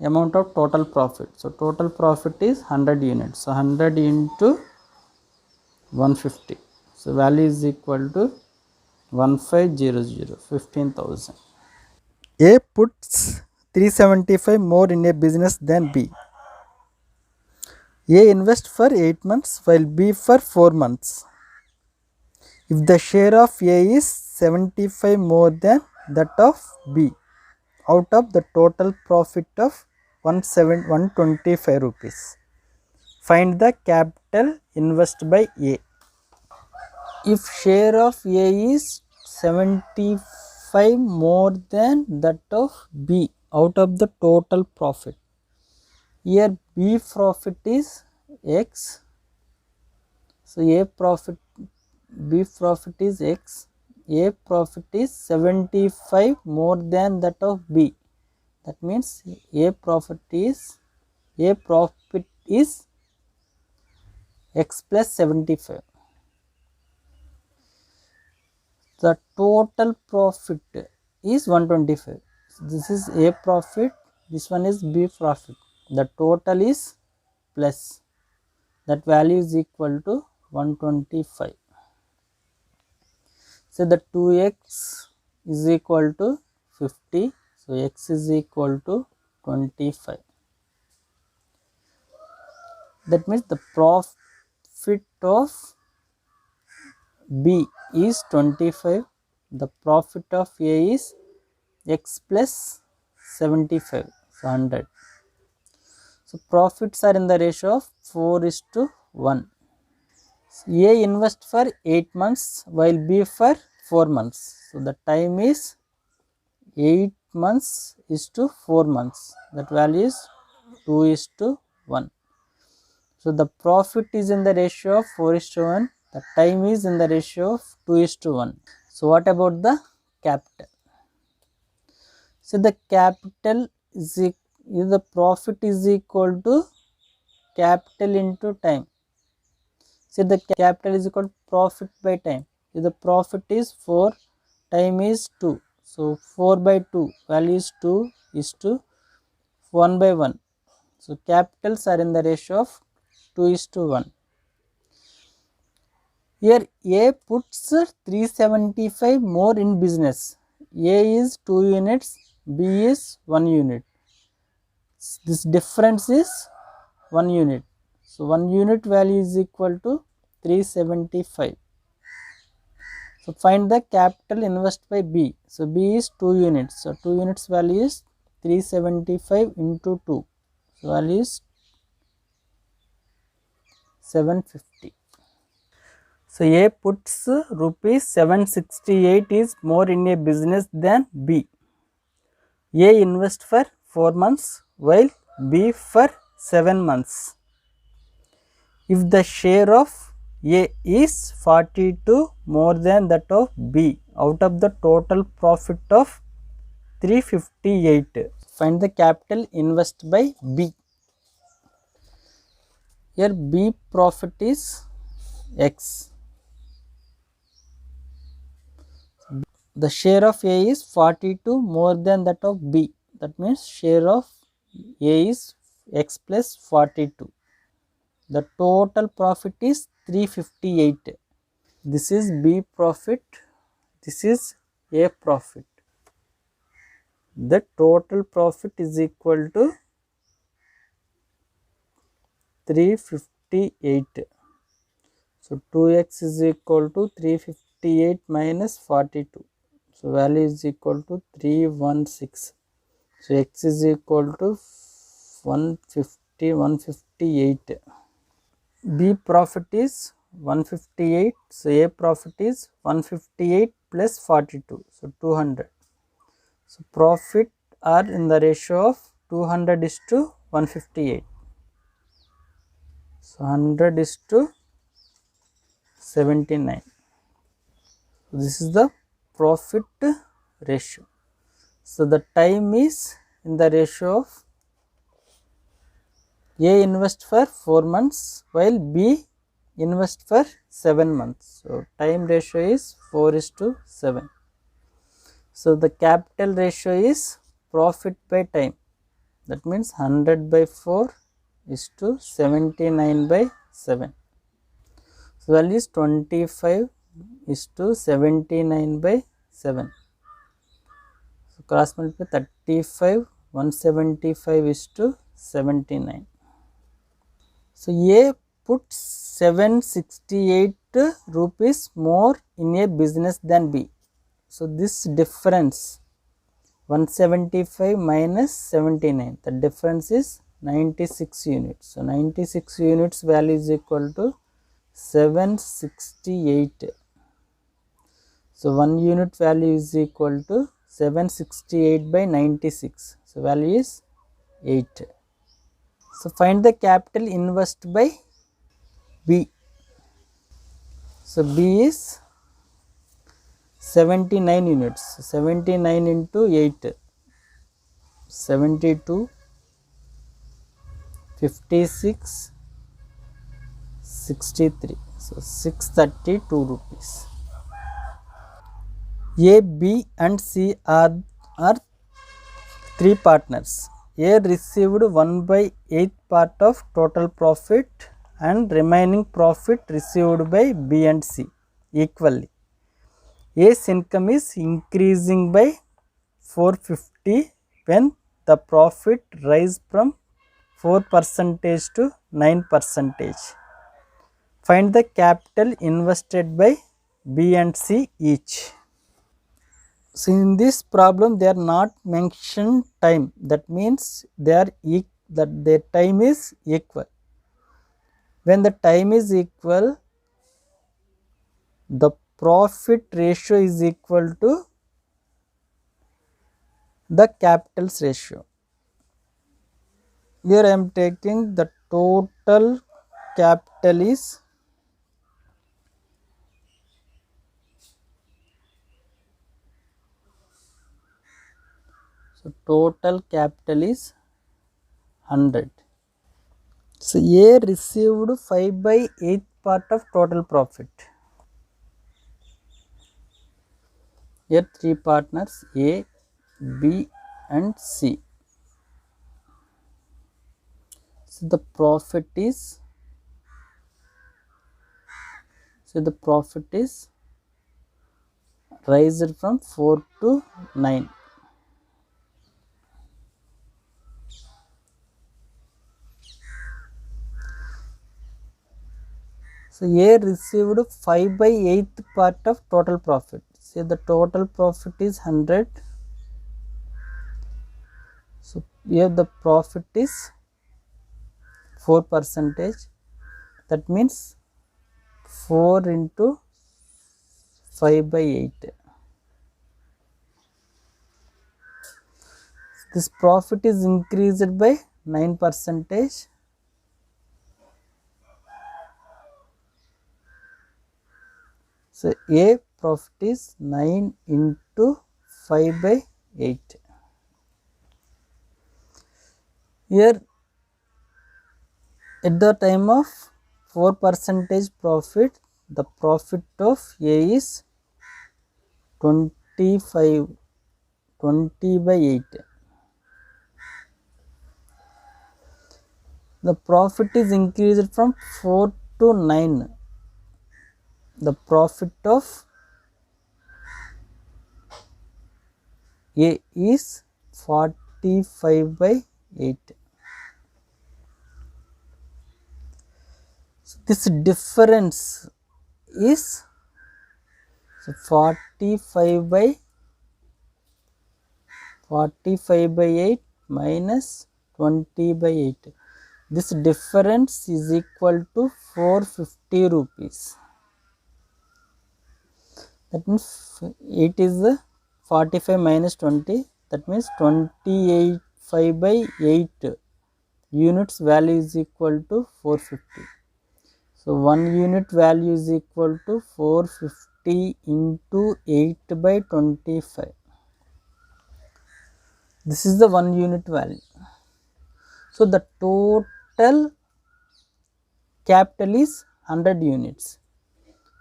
amount of total profit. So total profit is 100 units. So 100 into 150. So value is equal to 1500, 15,000. A puts 375 more in a business than B. A invests for 8 months while B for 4 months. If the share of A is 75 more than that of B, out of the total profit of 125 rupees, find the capital invested by A. If share of A is 75 more than that of B out of the total profit, here B profit is X, so B profit is X, A profit is 75 more than that of B, that means A profit is X plus 75. The total profit is 125. So this is A profit, this one is B profit. The total is plus, that value is equal to 125. So the 2x is equal to 50. So x is equal to 25. That means the profit of B is 25. The profit of A is X plus 75, so 100. So profits are in the ratio of 4:1. So A invests for 8 months while B for 4 months. So the time is 8 months is to 4 months. That value is 2:1. So the profit is in the ratio of 4:1. The time is in the ratio of 2:1. So what about the capital? So the capital is the profit is equal to capital into time. So the capital is equal to profit by time. So the profit is 4, time is 2. So 4 by 2, value is 2 is to 1 by 1. So capitals are in the ratio of 2:1. Here A puts 375 more in business. A is 2 units, B is 1 unit. This difference is 1 unit. So 1 unit value is equal to 375. So find the capital invested by B. So B is 2 units. So 2 units value is 375 into 2. So value is 750. So A puts rupees 768 is more in a business than B. A invests for 4 months while B for 7 months. If the share of A is 42 more than that of B out of the total profit of 358, find the capital invested by B. Here B profit is X. The share of A is 42 more than that of B. That means share of A is X plus 42. The total profit is 358. This is B profit. This is A profit. The total profit is equal to 358. So 2x is equal to 358 minus 42. So value is equal to 316. So x is equal to 158. B profit is 158. So A profit is 158 plus 42. So 200. So profit are in the ratio of 200 is to 158. So 100 is to 79. So this is the profit ratio. So the time is in the ratio of A invest for 4 months while B invest for 7 months. So time ratio is 4:7. So the capital ratio is profit by time. that means 100 by 4 is to 79 by 7. So value is 25 is to 79 by 7. So cross multiply 35, 175 is to 79. So A puts 768 rupees more in a business than B. So this difference 175 minus 79, the difference is 96 units. So 96 units value is equal to 768. So 1 unit value is equal to 768 by 96. So value is 8. So find the capital invested by B. So B is 79 units. 79 into 8, 72, 56, 63. So 632 rupees. A, B and C are 3 partners. A received 1 by 8 part of total profit and remaining profit received by B and C equally. A's income is increasing by 450 when the profit rise from 4% to 9%. Find the capital invested by B and C each. So in this problem they are not mentioned time, that means that their time is equal. When the time is equal, the profit ratio is equal to the capitals ratio. Here I am taking the total capital is total capital is 100. So A received 5 by 8 part of total profit. Here 3 partners A, B and C. So the profit is raised from 4 to 9. So A received 5 by 8 part of total profit. Say the total profit is 100. So here the profit is 4%. That means 4 into 5 by 8. This profit is increased by 9%. So A profit is 9 into 5 by 8. Here at the time of 4% profit, the profit of A is 20 by 8. The profit is increased from 4 to 9. The profit of A is 45 by 8. So this difference is 45 by 8 minus 20 by 8. This difference is equal to 450 rupees. That means it is the 45 minus 20. That means 28 by 8 units value is equal to 450. So 1 unit value is equal to 450 into 8 by 25. This is the 1 unit value. So the total capital is 100 units.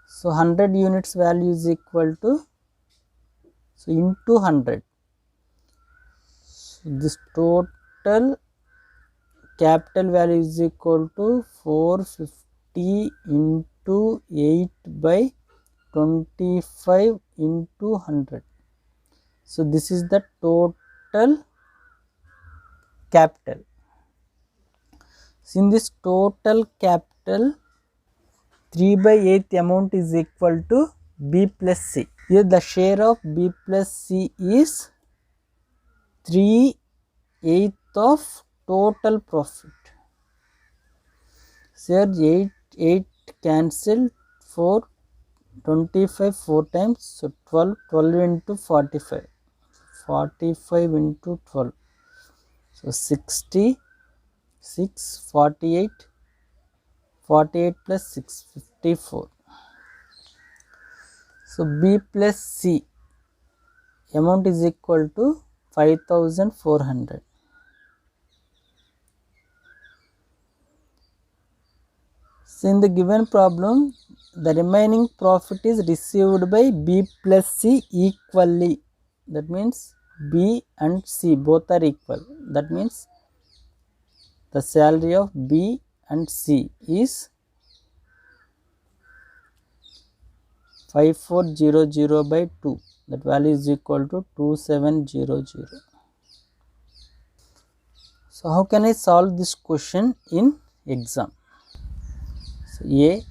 So 100 units value is equal to, so into 100. So this total capital value is equal to 450 into 8 by 25 into 100. So this is the total capital. So in this total capital, 3 by 8 amount is equal to B plus C. Here the share of B plus C is 3/8 of total profit. So here 8 cancel, 4 25 4 times, so 12 into 45 into 12, so 60, 6, 48 plus 6, 54. So B plus C amount is equal to 5400. So in the given problem, the remaining profit is received by B plus C equally. That means B and C both are equal. That means the salary of B and C is 5400 by 2. That value is equal to 2700. So how can I solve this question in exam? So A,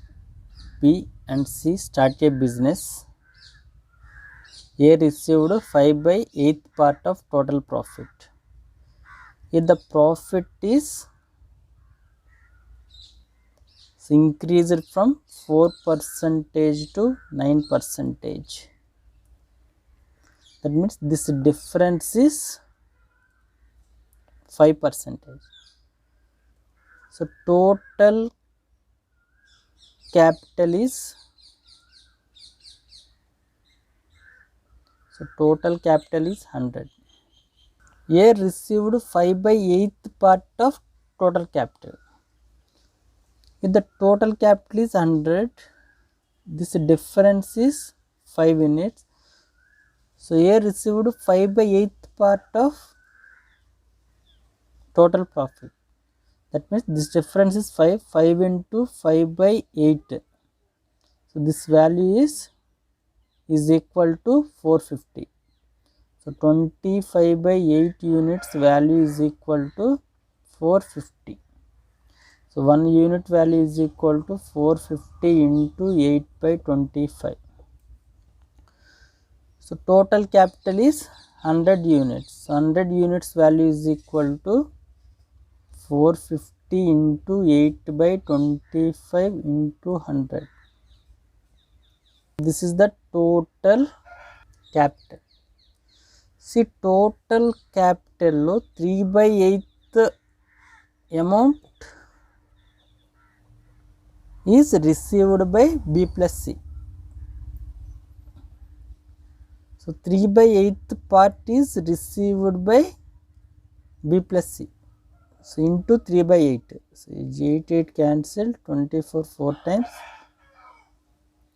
B and C start a business. A received 5 by 8th part of total profit. If the profit is increased from 4% to 9%. That means this difference is 5%. So total capital is 100. A received 5 by 8th part of total capital. If the total capital is 100, this difference is 5 units. So A received 5 by 8th part of total profit. That means this difference is 5. 5 into 5 by 8. So this value is equal to 450. So 25 by 8 units value is equal to 450. So 1 unit value is equal to 450 into 8 by 25. So total capital is 100 units. 100 units value is equal to 450 into 8 by 25 into 100. This is the total capital. See, total capital lo 3 by 8th amount is received by B plus C. So 3 by 8th part is received by B plus C. So into 3 by 8. So 8 cancel, 24 4 times.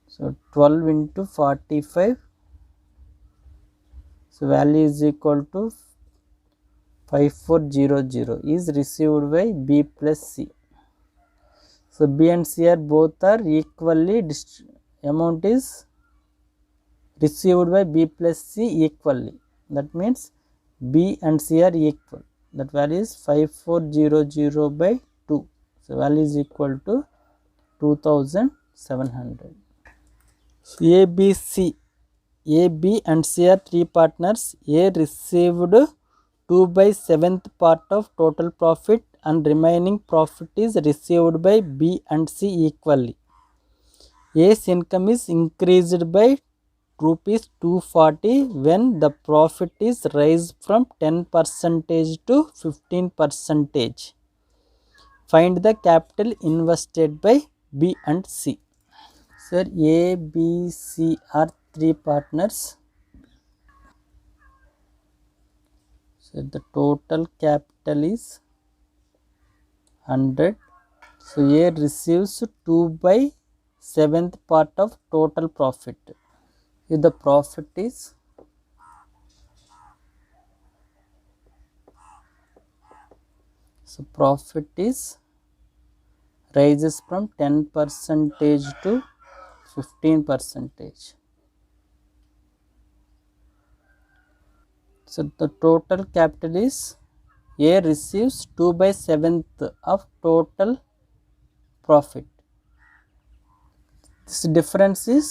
So 12 into 45. So value is equal to 5400 is received by B plus C. So B and C are both are equally, amount is received by B plus C equally. That means B and C are equal. That value is 5400 by 2. So value is equal to 2700. So A, B, and C are 3 partners. A received 2 by 7th part of total profit and remaining profit is received by B and C equally. A's income is increased by rupees 240 when the profit is raised from 10% to 15%. Find the capital invested by B and C. Sir, A, B, C are 3 partners. So the total capital is 100. So A receives 2 by 7th part of total profit. If the profit is So profit is rises from 10% to 15%. So the total capital is A receives 2/7 of total profit. This difference is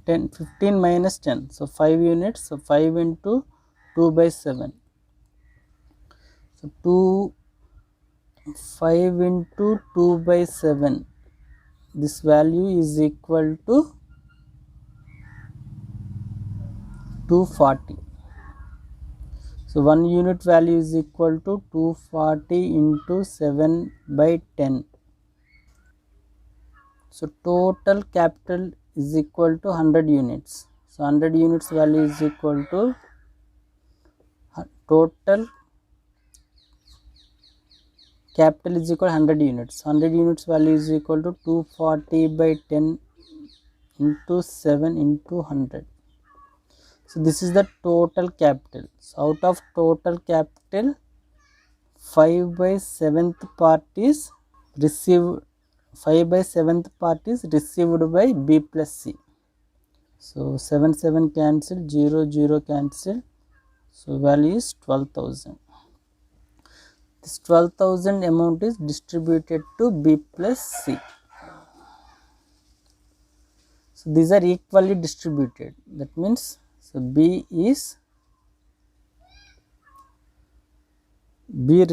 15 minus 10. So 5 units. So 5 into 2/7. So 5 into 2/7. This value is equal to 240. So 1 unit value is equal to 240 into 7/10. So total capital is equal to 100 units. So 100 units value is equal to total capital is equal to 100 units. 100 units value is equal to 240/10 into 7 into 100. So this is the total capital. So out of total capital, 5/7th part is received. 5/7th part is received by B plus C. So 7 7 cancel, 0 0 cancel. So value is 12,000. This 12,000 amount is distributed to B plus C. So these are equally distributed. That means B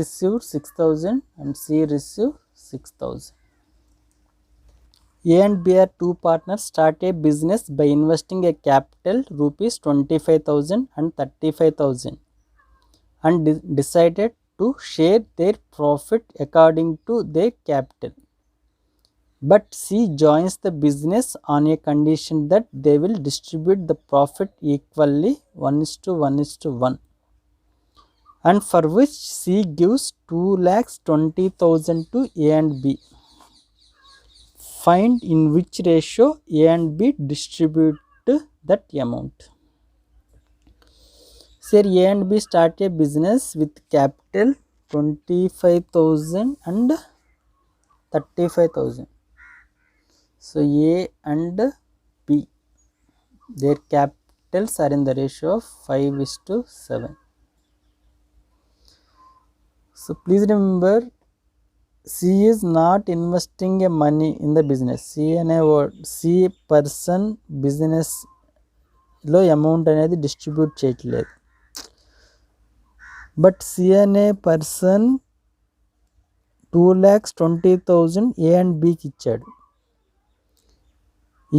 received 6,000 and C received 6,000. A and B are two partners start a business by investing a capital rupees 25,000 and 35,000 and decided to share their profit according to their capital. But C joins the business on a condition that they will distribute the profit equally 1:1:1, and for which C gives 2,20,000 to A and B. Find in which ratio A and B distribute that amount. Say A and B start a business with capital 25,000 and 35,000. So A and B, their capitals are in the ratio of 5:7. So please remember, C is not investing a money in the business. C person business లో amount అనేది distribute చేయట్లేదు. But see అనే person 2,20,000 A and బికి ఇచ్చాడు.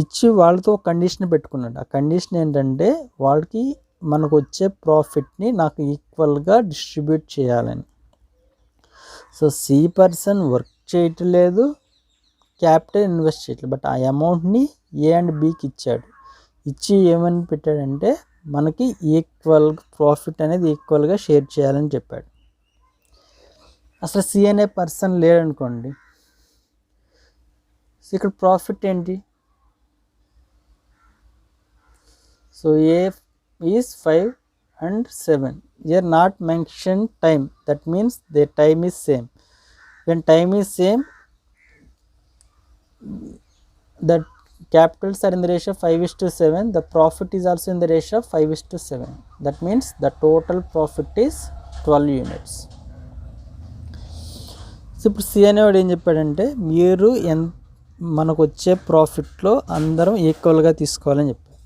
ఇచ్చి వాళ్ళతో condition పెట్టుకున్నాడు. ఆ condition ఏంటంటే వాళ్ళకి మనకు వచ్చే ప్రాఫిట్ని నాకు ఈక్వల్గా డిస్ట్రిబ్యూట్ చేయాలని. సో సి పర్సన్ వర్క్ చేయట్లేదు, క్యాపిటల్ ఇన్వెస్ట్ చేయట్లేదు, బట్ ఆ అమౌంట్ని ఏ అండ్ బికి ఇచ్చాడు. ఇచ్చి ఏమని పెట్టాడంటే మనకి ఈక్వల్ ప్రాఫిట్ అనేది ఈక్వల్గా షేర్ చేయాలని చెప్పాడు. అసలు సి అనే పర్సన్ లేడనుకోండి, సో ఇక్కడ ప్రాఫిట్ ఏంటి? So A is 5 and 7. Here not mentioned time. That means the time is same. When time is same, the capitals are in the ratio of 5:7. The profit is also in the ratio of 5:7. That means the total profit is 12 units. So ఇప్పుడు C అనేవాడు ఏం చెప్పాడంటే మీరు మనకు వచ్చే ప్రాఫిట్లో అందరం ఈక్వల్గా తీసుకోవాలని చెప్పారు.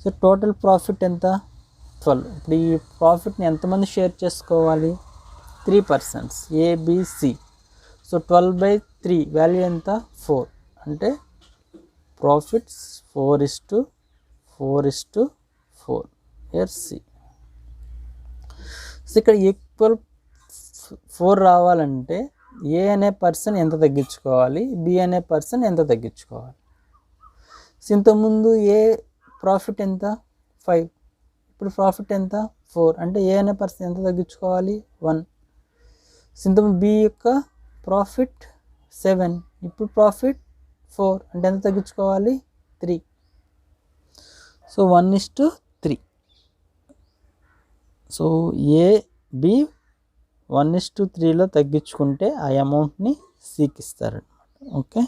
సో టోటల్ ప్రాఫిట్ ఎంత? 12. ఇప్పుడు ఈ ప్రాఫిట్ని ఎంతమంది షేర్ చేసుకోవాలి? 3 persons, ఏబిసి. సో 12/3 వాల్యూ ఎంత? 4. అంటే ప్రాఫిట్స్ 4:4:4 హియర్ సి. సో ఇక్కడ ఈక్వల్ 4 రావాలంటే ఏ అనే పర్సన్ ఎంత తగ్గించుకోవాలి, బి అనే పర్సన్ ఎంత తగ్గించుకోవాలి? సో ఇంతకుముందు ఏ ప్రాఫిట్ ఎంత? 5. ఇప్పుడు ప్రాఫిట్ ఎంత? 4. అంటే ఏ అనే పర్సన్ ఎంత తగ్గించుకోవాలి? 1. ఇంతకుముందు బి యొక్క ప్రాఫిట్ 7, ఇప్పుడు ప్రాఫిట్ 4, అంటే ఎంత తగ్గించుకోవాలి? 3. సో 1:3. సో ఏ బి 1:3లో తగ్గించుకుంటే ఆ అమౌంట్ని సికి ఇస్తారనమాట. ఓకే.